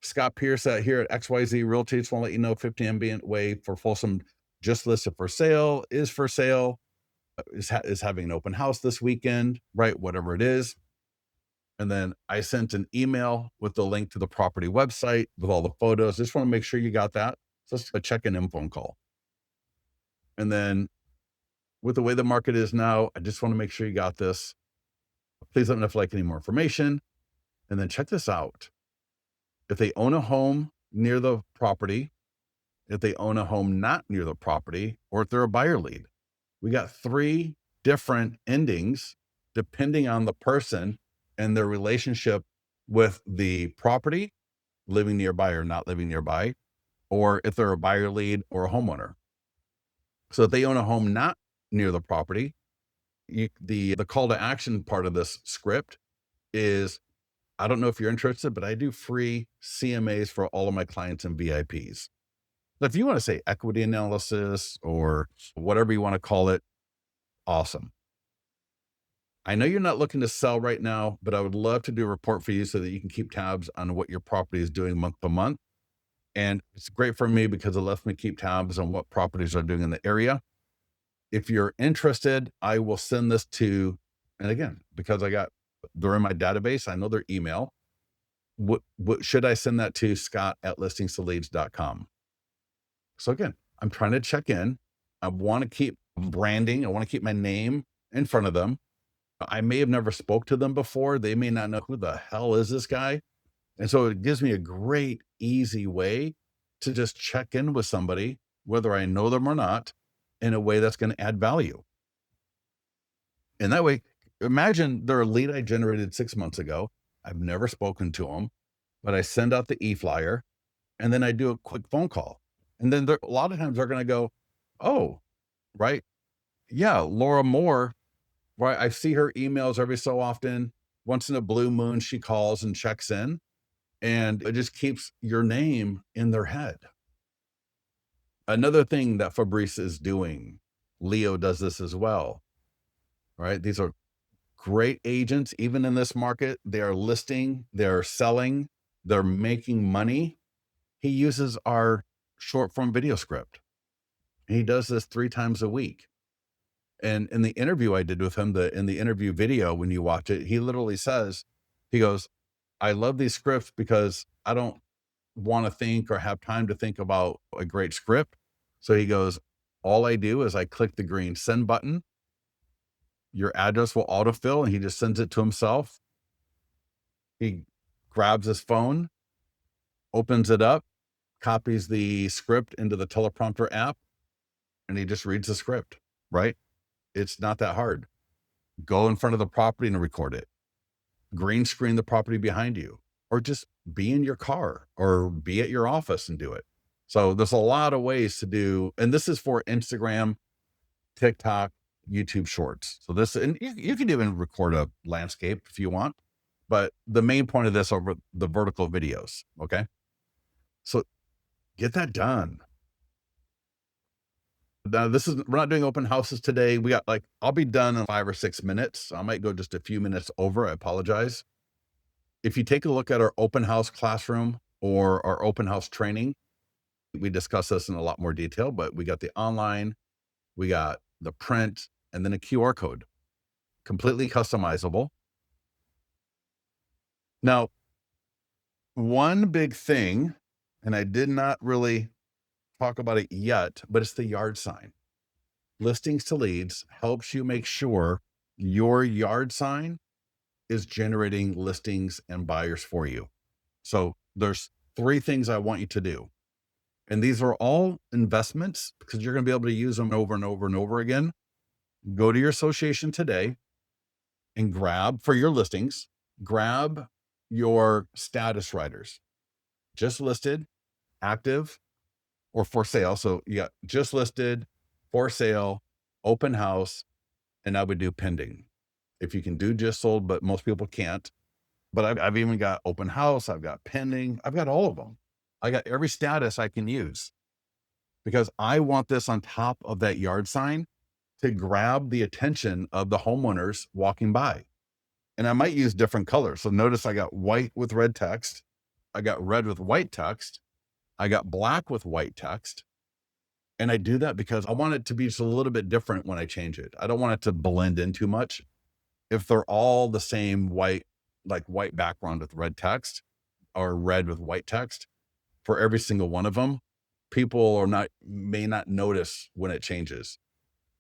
Scott Pierce here at XYZ Realty. Just want to let you know 50 Ambient Way for Folsom just listed for sale, is for sale, is having an open house this weekend, right? Whatever it is. And then I sent an email with the link to the property website with all the photos. Just want to make sure you got that. So it's a check-in phone call. And then with the way the market is now, I just want to make sure you got this. Please let me know if you like any more information. And then check this out. If they own a home near the property, if they own a home not near the property, or if they're a buyer lead, we got 3 different endings depending on the person and their relationship with the property, living nearby or not living nearby, or if they're a buyer lead or a homeowner. So if they own a home not near the property, the call to action part of this script is, I don't know if you're interested, but I do free CMAs for all of my clients and VIPs. So if you want to say equity analysis or whatever you want to call it, awesome. I know you're not looking to sell right now, but I would love to do a report for you so that you can keep tabs on what your property is doing month to month. And it's great for me because it lets me keep tabs on what properties are doing in the area. If you're interested, I will send this to, and again, because they're in my database, I know their email. What should I send that to Scott at listingstoleads.com? So again, I'm trying to check in. I want to keep branding. I want to keep my name in front of them. I may have never spoke to them before. They may not know who the hell is this guy. And so it gives me a great, easy way to just check in with somebody, whether I know them or not, in a way that's going to add value. And that way, imagine they're a lead I generated 6 months ago. I've never spoken to them, but I send out the e-flyer and then I do a quick phone call. And then a lot of times they're going to go, oh, right. Yeah, Laura Moore, right? I see her emails every so often. Once in a blue moon, she calls and checks in, and it just keeps your name in their head. Another thing that Fabrice is doing, Leo does this as well, right? These are great agents, even in this market. They are listing, they're selling, they're making money. He uses our short form video script. He does this 3 times a week. And in the interview I did with him, in the interview video, when you watch it, he literally says, he goes, I love these scripts because I don't want to think or have time to think about a great script. So he goes, all I do is I click the green send button. Your address will autofill, and he just sends it to himself. He grabs his phone, opens it up, copies the script into the teleprompter app, and he just reads the script, right? It's not that hard. Go in front of the property and record it. Green screen the property behind you, or just be in your car or be at your office and do it. So there's a lot of ways to do, and this is for Instagram, TikTok, YouTube Shorts. So this, and you can even record a landscape if you want, but the main point of this are the vertical videos. Okay. So get that done. Now we're not doing open houses today. We got I'll be done in 5 or 6 minutes. I might go just a few minutes over. I apologize. If you take a look at our open house classroom or our open house training, we discuss this in a lot more detail, but we got the online, we got the print, and then a QR code, completely customizable. Now, one big thing, and I did not really talk about it yet, but it's the yard sign. Listings to Leads helps you make sure your yard sign is generating listings and buyers for you. So there's 3 things I want you to do. And these are all investments because you're going to be able to use them over and over and over again. Go to your association today and grab for your listings, grab your status writers, just listed, active, or for sale. So you got just listed, for sale, open house, and I would do pending. If you can do just sold, but most people can't. But I've even got open house, I've got pending, I've got all of them. I got every status I can use because I want this on top of that yard sign to grab the attention of the homeowners walking by. And I might use different colors. So notice I got white with red text. I got red with white text. I got black with white text. And I do that because I want it to be just a little bit different when I change it. I don't want it to blend in too much. If they're all the same white, like white background with red text or red with white text for every single one of them, people may not notice when it changes.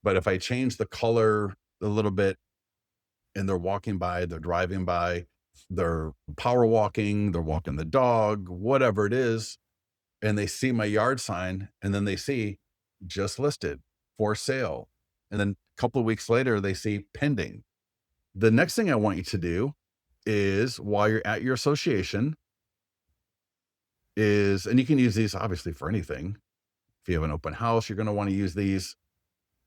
But if I change the color a little bit and they're walking by, they're driving by, they're power walking, they're walking the dog, whatever it is, and they see my yard sign and then they see just listed, for sale. And then a couple of weeks later, they see pending. The next thing I want you to do is while you're at your association and you can use these obviously for anything. If you have an open house, you're going to want to use these.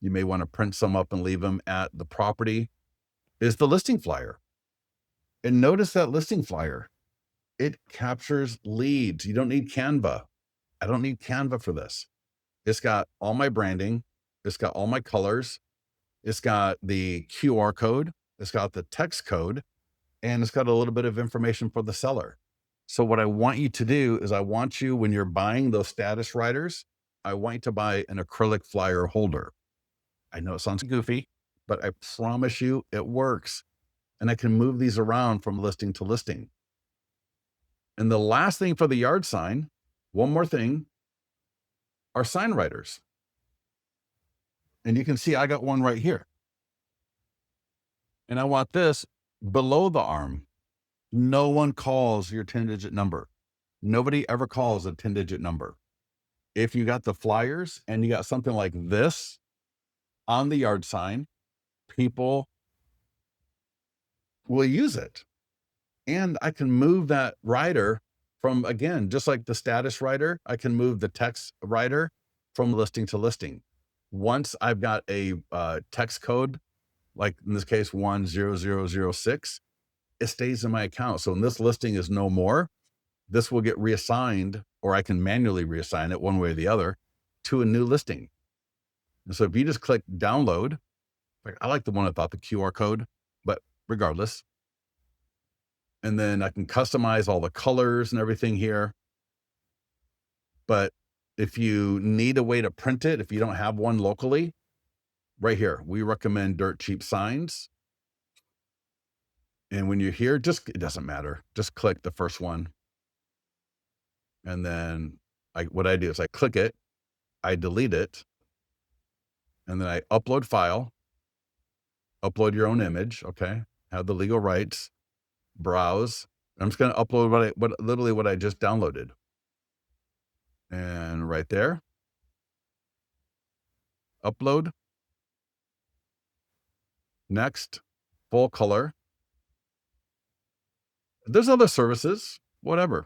You may want to print some up and leave them at the property, is the listing flyer. And notice that listing flyer, it captures leads. You don't need Canva. I don't need Canva for this. It's got all my branding. It's got all my colors. It's got the QR code. It's got the text code, and it's got a little bit of information for the seller. So what I want you to do is I want you, when you're buying those status writers, I want you to buy an acrylic flyer holder. I know it sounds goofy, but I promise you it works. And I can move these around from listing to listing. And the last thing for the yard sign, one more thing, are sign writers. And you can see I got one right here. And I want this below the arm. No one calls your 10-digit number. Nobody ever calls a 10-digit number. If you got the flyers and you got something like this on the yard sign, people will use it. And I can move that rider from, again, just like the status rider, I can move the text rider from listing to listing. Once I've got a text code, like in this case, 10006, it stays in my account. So when this listing is no more, this will get reassigned, or I can manually reassign it one way or the other to a new listing. And so if you just click download, like I like the one without the QR code, but regardless, and then I can customize all the colors and everything here. But if you need a way to print it, if you don't have one locally, right here, we recommend Dirt Cheap Signs. And when you're here, it doesn't matter. Just click the first one. And then what I do is I click it, I delete it, and then I upload file, upload your own image. Okay. Have the legal rights, browse. I'm just going to upload literally what I just downloaded. And right there, upload. Next, full color. There's other services, whatever.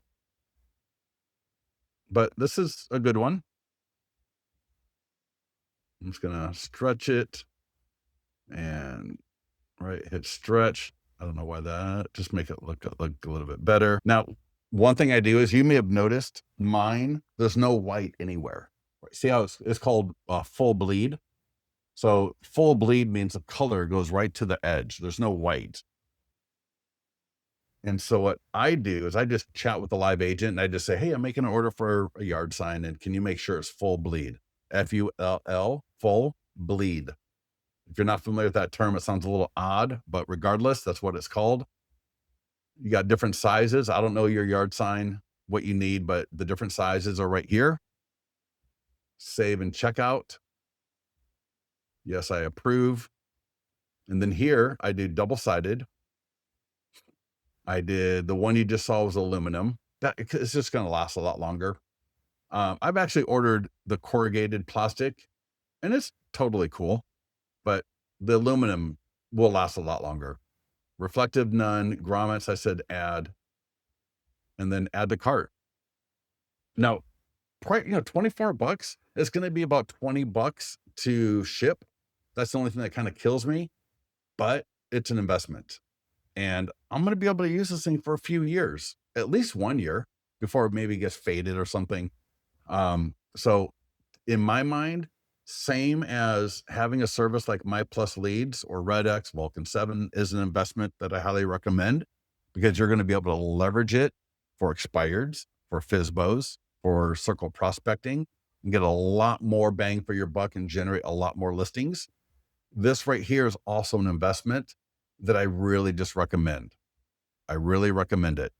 But this is a good one. I'm just going to stretch it and hit stretch. I don't know why that, just make it look a little bit better. Now, one thing I do is, you may have noticed mine, there's no white anywhere. See how it's called full bleed? So full bleed means the color goes right to the edge. There's no white. And so what I do is I just chat with the live agent and I just say, hey, I'm making an order for a yard sign, and can you make sure it's full bleed? FULL, full bleed. If you're not familiar with that term, it sounds a little odd, but regardless, that's what it's called. You got different sizes. I don't know your yard sign, what you need, but the different sizes are right here. Save and checkout. Yes, I approve. And then here I do double-sided. I did the one you just saw was aluminum. It's just going to last a lot longer. I've actually ordered the corrugated plastic, and it's totally cool, but the aluminum will last a lot longer. Reflective, none. Grommets, I said add, and then add to cart. Now, $24, it's going to be about $20 to ship. That's the only thing that kind of kills me, but it's an investment. And I'm going to be able to use this thing for a few years, at least 1 year, before it maybe gets faded or something. So in my mind, same as having a service like My Plus Leads or RedX, Vulcan 7 is an investment that I highly recommend, because you're going to be able to leverage it for expireds, for FSBOs, for circle prospecting, and get a lot more bang for your buck and generate a lot more listings. This right here is also an investment that I really just recommend. I really recommend it,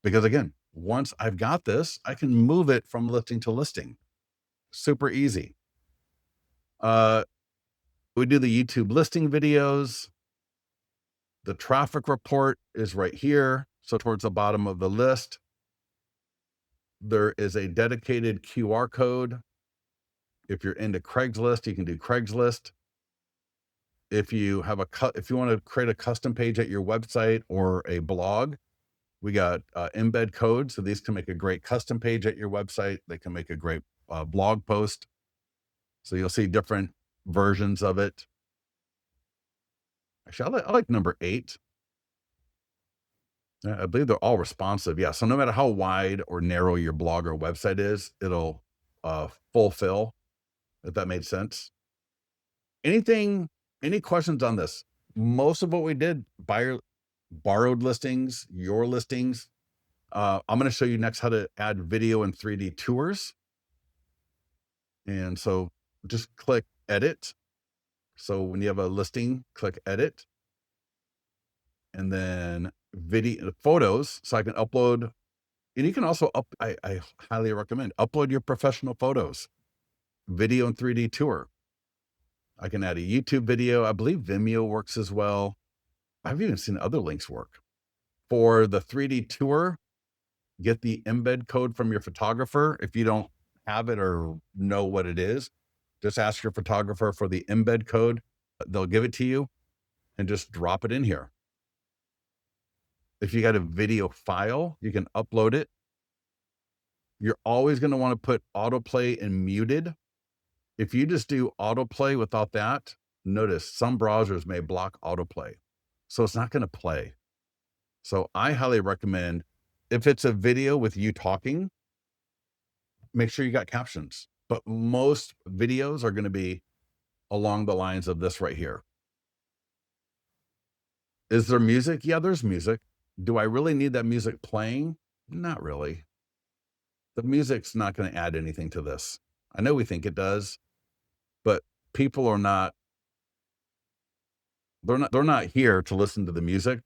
because again, once I've got this, I can move it from listing to listing. Super easy. We do the YouTube listing videos. The traffic report is right here. So towards the bottom of the list, there is a dedicated QR code. If you're into Craigslist, you can do Craigslist. If you if you want to create a custom page at your website or a blog, we got embed codes. So these can make a great custom page at your website. They can make a great blog post. So you'll see different versions of it. Actually, I like number 8. I believe they're all responsive. Yeah. So no matter how wide or narrow your blog or website is, it'll fulfill, if that made sense. Any questions on this? Most of what we did, borrowed listings, your listings. I'm going to show you next how to add video and 3D tours. And so just click edit. So when you have a listing, click edit. And then video photos. So I can upload And you can also I highly recommend upload your professional photos, video and 3D tour. I can add a YouTube video. I believe Vimeo works as well. I've even seen other links work. For the 3D tour, get the embed code from your photographer. If you don't have it or know what it is, just ask your photographer for the embed code. They'll give it to you and just drop it in here. If you got a video file, you can upload it. You're always going to want to put autoplay and muted. If you just do autoplay without that, notice some browsers may block autoplay. So it's not going to play. So I highly recommend, if it's a video with you talking, make sure you got captions. But most videos are going to be along the lines of this right here. Is there music? Yeah, there's music. Do I really need that music playing? Not really. The music's not going to add anything to this. I know we think it does, but people are not, they're not here to listen to the music.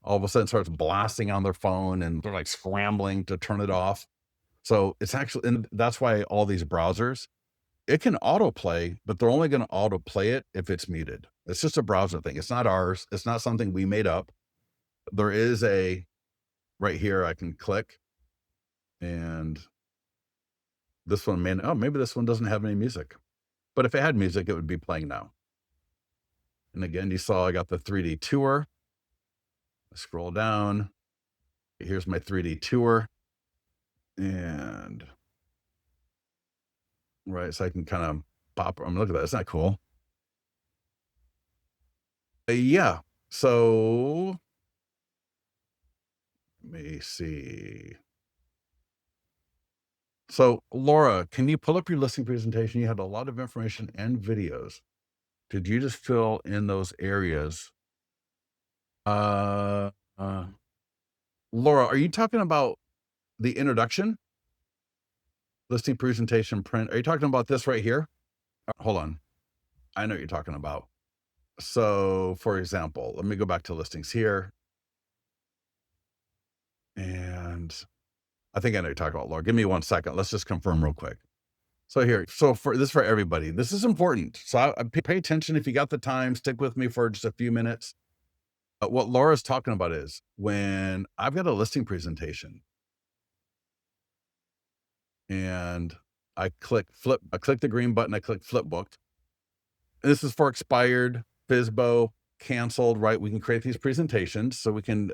All of a sudden starts blasting on their phone and they're like scrambling to turn it off. So it's actually, and that's why all these browsers, it can autoplay, but they're only going to autoplay it if it's muted. It's just a browser thing. It's not ours. It's not something we made up. There is a, right here, I can click, and this one may, oh, maybe this one doesn't have any music. But if it had music, it would be playing now. And again, you saw I got the 3D tour. I scroll down. Here's my 3D tour. And right, so I can kind of pop. I mean, look at that. Isn't that cool? Yeah. So let me see. So Laura, can you pull up your listing presentation? You had a lot of information and videos. Did you just fill in those areas? Uh, uh, Laura, are you talking about the introduction, listing presentation print? Are you talking about this right here? Hold on. I know what you're talking about. So for example, let me go back to listings here. And I think I know what you're talking about, Laura. Give me 1 second. Let's just confirm real quick. So here, so for this, for everybody, this is important. So I pay attention. If you got the time, stick with me for just a few minutes. What Laura's talking about is when I've got a listing presentation and I click the green button, I click flip booked. This is for expired, FISBO, canceled, right? We can create these presentations so we can,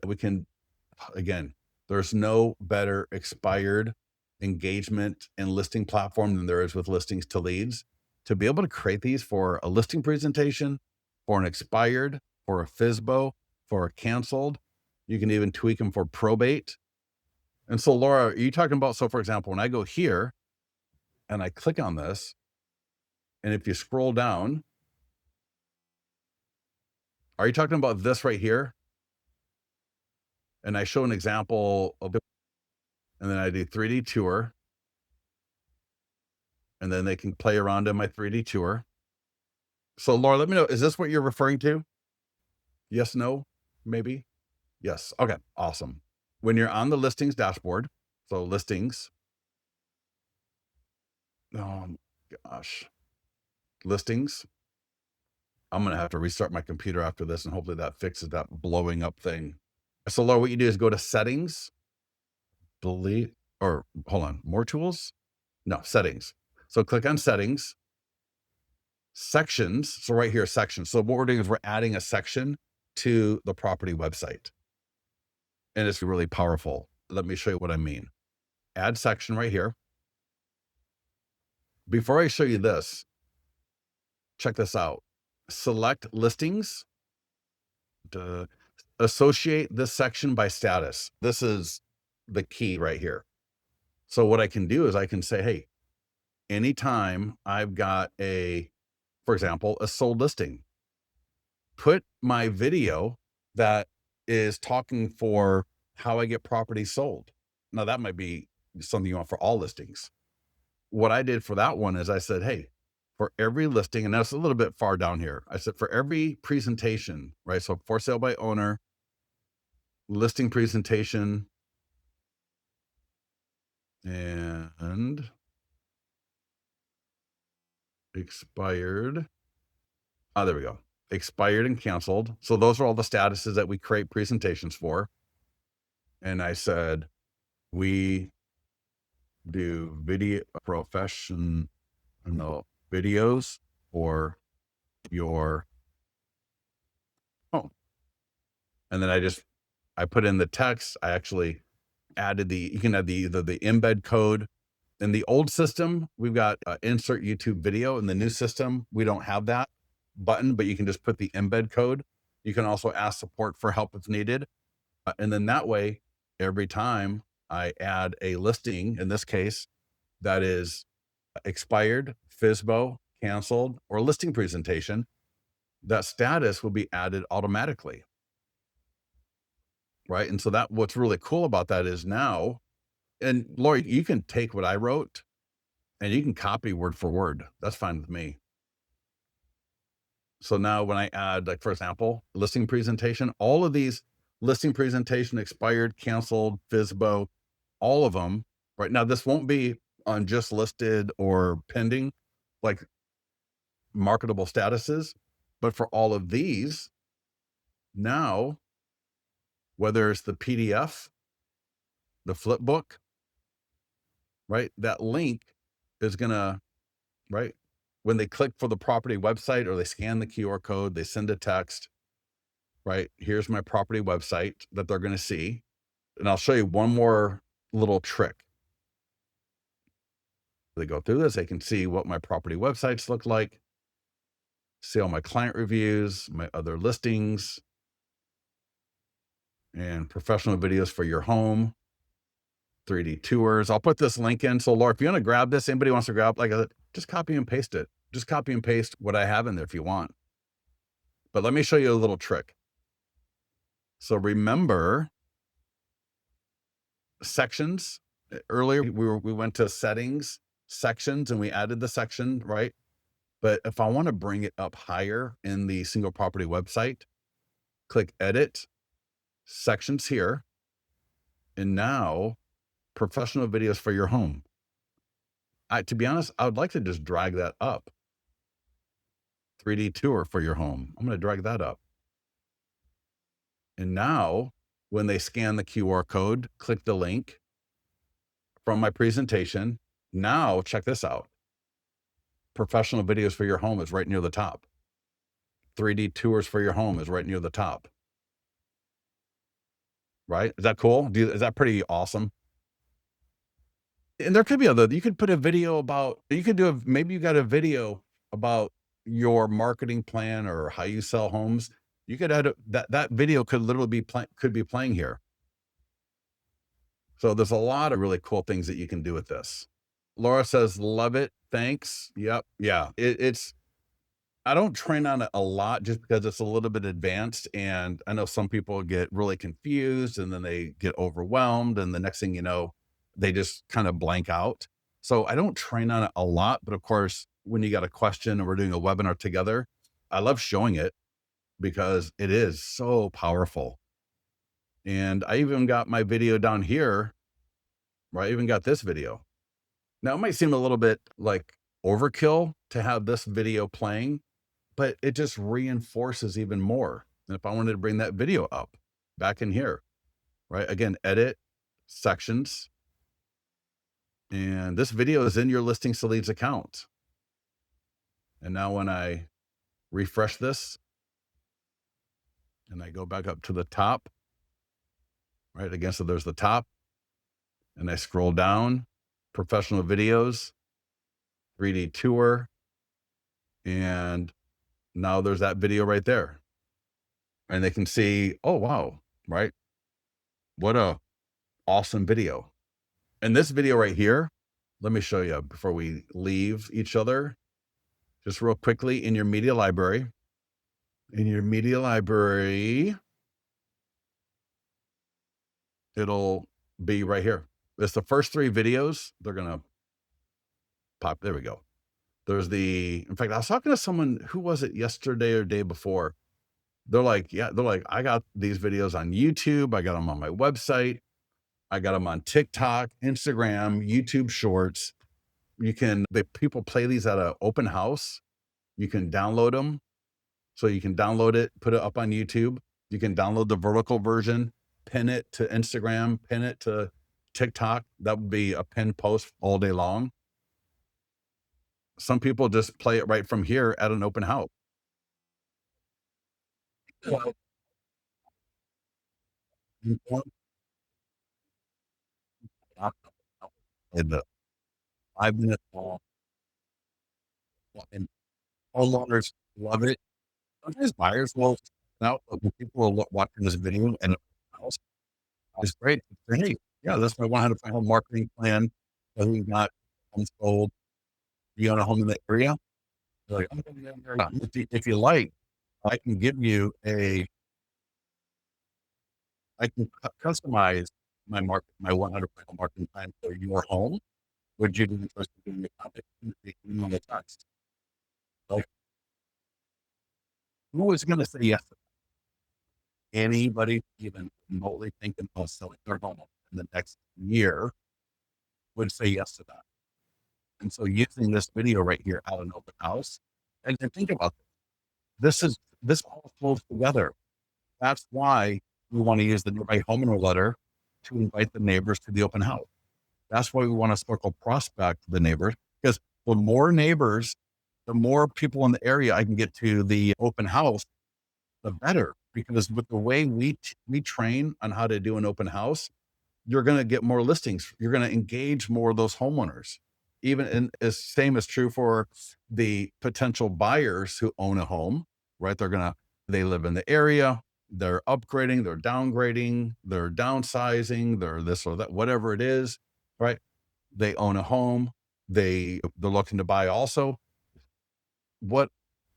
again, there's no better expired engagement and listing platform than there is with listings to leads. To be able to create these for a listing presentation, for an expired, for a FISBO, for a canceled, you can even tweak them for probate. And so Laura, are you talking about, so for example, when I go here and I click on this, and if you scroll down, are you talking about this right here? And I show an example of, and then I do 3D tour, and then they can play around in my 3D tour. So Laura, let me know, is this what you're referring to? Yes, no, maybe? Yes. Okay, awesome. When you're on the listings dashboard, so listings, oh gosh, listings. I'm going to have to restart my computer after this, and hopefully that fixes that blowing up thing. So Laura, what you do is go to settings, delete, or hold on, more tools? No, settings. So click on settings, sections. So right here, sections. So what we're doing is we're adding a section to the property website. And it's really powerful. Let me show you what I mean. Add section right here. Before I show you this, check this out. Select listings, associate this section by status. This is the key right here. So what I can do is I can say, hey, anytime I've got a, for example, a sold listing, put my video that is talking for how I get property sold. Now that might be something you want for all listings. What I did for that one is I said, hey, for every listing, and that's a little bit far down here. I said for every presentation, right? So for sale by owner, listing presentation, and expired. Oh, there we go. Expired and canceled. So those are all the statuses that we create presentations for. And I said, we do video profession, no, videos for your home. And then I put in the text. I actually added you can add either the embed code. In the old system, we've got insert YouTube video. In the new system, we don't have that button, but you can just put the embed code. You can also ask support for help if needed. And then that way, every time I add a listing, in this case, that is expired, FSBO, canceled, or listing presentation, that status will be added automatically. Right. And so what's really cool about that is now, and Lori, you can take what I wrote and you can copy word for word. That's fine with me. So now when I add, like, for example, listing presentation, all of these listing presentation, expired, canceled, FSBO, all of them right now, this won't be on just listed or pending, like marketable statuses, but for all of these now, whether it's the PDF, the flip book, right? That link is gonna, right? When they click for the property website or they scan the QR code, they send a text, right? Here's my property website that they're gonna see. And I'll show you one more little trick. They go through this, they can see what my property websites look like, see all my client reviews, my other listings, and professional videos for your home, 3D tours. I'll put this link in. So Laura, if you want to grab this, anybody wants to grab, like, just copy and paste it. Just copy and paste what I have in there if you want. But let me show you a little trick. So remember sections. Earlier, we went to settings, sections, and we added the section, right? But if I want to bring it up higher in the single property website, click edit, sections here. And now professional videos for your home. To be honest, I would like to just drag that up. 3D tour for your home. I'm going to drag that up. And now when they scan the QR code, click the link from my presentation. Now check this out. Professional videos for your home is right near the top. 3D tours for your home is right near the top. Right? Is that cool? Is that pretty awesome? And there could be you could put a video about, you could do maybe you got a video about your marketing plan or how you sell homes. You could add that video could literally be playing here. So there's a lot of really cool things that you can do with this. Laura says, love it. Thanks. Yep. Yeah. I don't train on it a lot just because it's a little bit advanced. And I know some people get really confused and then they get overwhelmed. And the next thing you know, they just kind of blank out. So I don't train on it a lot. But of course, when you got a question and we're doing a webinar together, I love showing it because it is so powerful. And I even got my video down here, right? I even got this video. Now it might seem a little bit like overkill to have this video playing, but it just reinforces even more. And if I wanted to bring that video up back in here, right? Again, edit, sections. And this video is in your Listings to Leads account. And now when I refresh this and I go back up to the top, right? Again, so there's the top and I scroll down, professional videos, 3D tour, and now there's that video right there. And they can see, oh, wow, right? What a awesome video. And this video right here, let me show you before we leave each other, just real quickly in your media library. In your media library, it'll be right here. It's the first 3 videos. They're going to pop. There we go. In fact, I was talking to someone, who was it, yesterday or day before? They're like, I got these videos on YouTube. I got them on my website. I got them on TikTok, Instagram, YouTube Shorts. People play these at an open house. You can download them. So you can download it, put it up on YouTube. You can download the vertical version, pin it to Instagram, pin it to TikTok. That would be a pinned post all day long. Some people just play it right from here at an open house. Well, you want in the 5 minute long, and homeowners love it. Sometimes buyers will now when people are watching this video and house is great. Say, hey, yeah, that's my 100 home marketing plan. So we got homes sold. You own a home in the area. They're like, if you like, I can give you I can customize my 100 home marketing plan for your home. Would you be interested in the topic? On the text? Like, who was going to say yes? Anybody even remotely thinking about selling their home in the next year would say yes to that. And so using this video right here at an open house, and think about this all flows together. That's why we want to use the nearby homeowner letter to invite the neighbors to the open house. That's why we want to circle prospect the neighbors, because the more neighbors, the more people in the area I can get to the open house, the better. Because with the way we train on how to do an open house, you're going to get more listings. You're going to engage more of those homeowners. Even and as same is true for the potential buyers who own a home, right? They live in the area, they're upgrading, they're downgrading, they're downsizing, they're this or that, whatever it is, right? They own a home, they're looking to buy also. What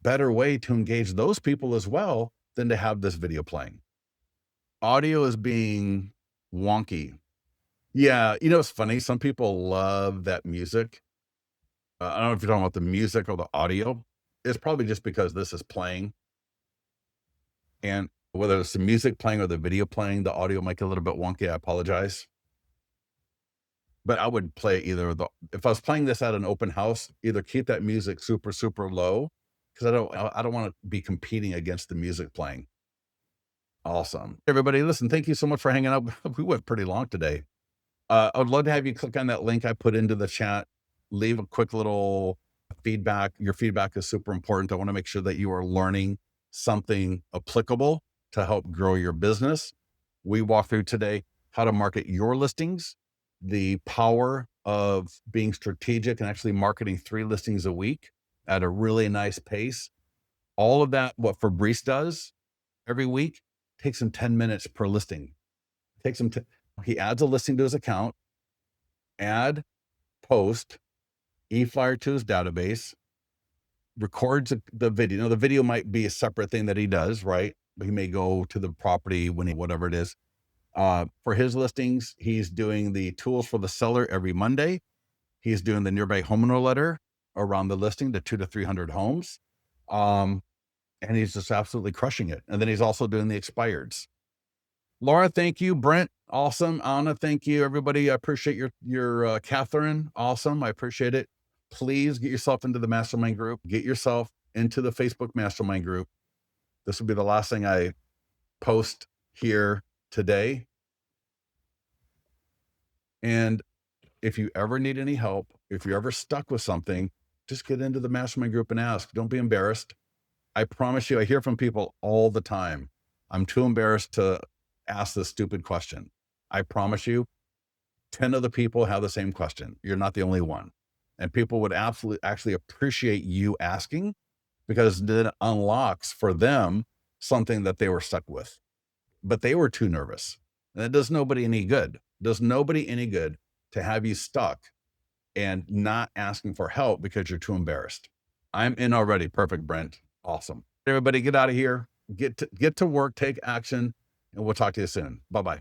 better way to engage those people as well than to have this video playing? Audio is being wonky. Yeah, it's funny. Some people love that music. I don't know if you're talking about the music or the audio. It's probably just because this is playing, and whether it's the music playing or the video playing, the audio might get a little bit wonky. I apologize. But I would play either if I was playing this at an open house, either keep that music super, super low, because I don't want to be competing against the music playing. Awesome. Everybody, listen, thank you so much for hanging out. We went pretty long today. I would love to have you click on that link I put into the chat. Leave a quick little feedback. Your feedback is super important. I want to make sure that you are learning something applicable to help grow your business. We walk through today how to market your listings, the power of being strategic and actually marketing 3 listings a week at a really nice pace. All of that, what Fabrice does every week, takes him 10 minutes per listing. He adds a listing to his account, add, post, e-flyer to his database, records the video. The video might be a separate thing that he does, right? He may go to the property whatever it is. For his listings, he's doing the tools for the seller every Monday. He's doing the nearby homeowner letter around the listing to 200 to 300 homes. And he's just absolutely crushing it. And then he's also doing the expireds. Laura, thank you. Brent, awesome. Anna, thank you. Everybody, I appreciate your Catherine, awesome. I appreciate it. Please get yourself into the mastermind group. Get yourself into the Facebook mastermind group. This will be the last thing I post here today. And if you ever need any help, if you're ever stuck with something, just get into the mastermind group and ask. Don't be embarrassed. I promise you, I hear from people all the time. I'm too embarrassed to ask this stupid question. I promise you, 10 other people have the same question. You're not the only one. And people would absolutely actually appreciate you asking, because then it unlocks for them something that they were stuck with, but they were too nervous. And it does nobody any good. It does nobody any good to have you stuck and not asking for help because you're too embarrassed. I'm in already. Perfect, Brent. Awesome. Everybody get out of here. Get to work, take action, and we'll talk to you soon. Bye-bye.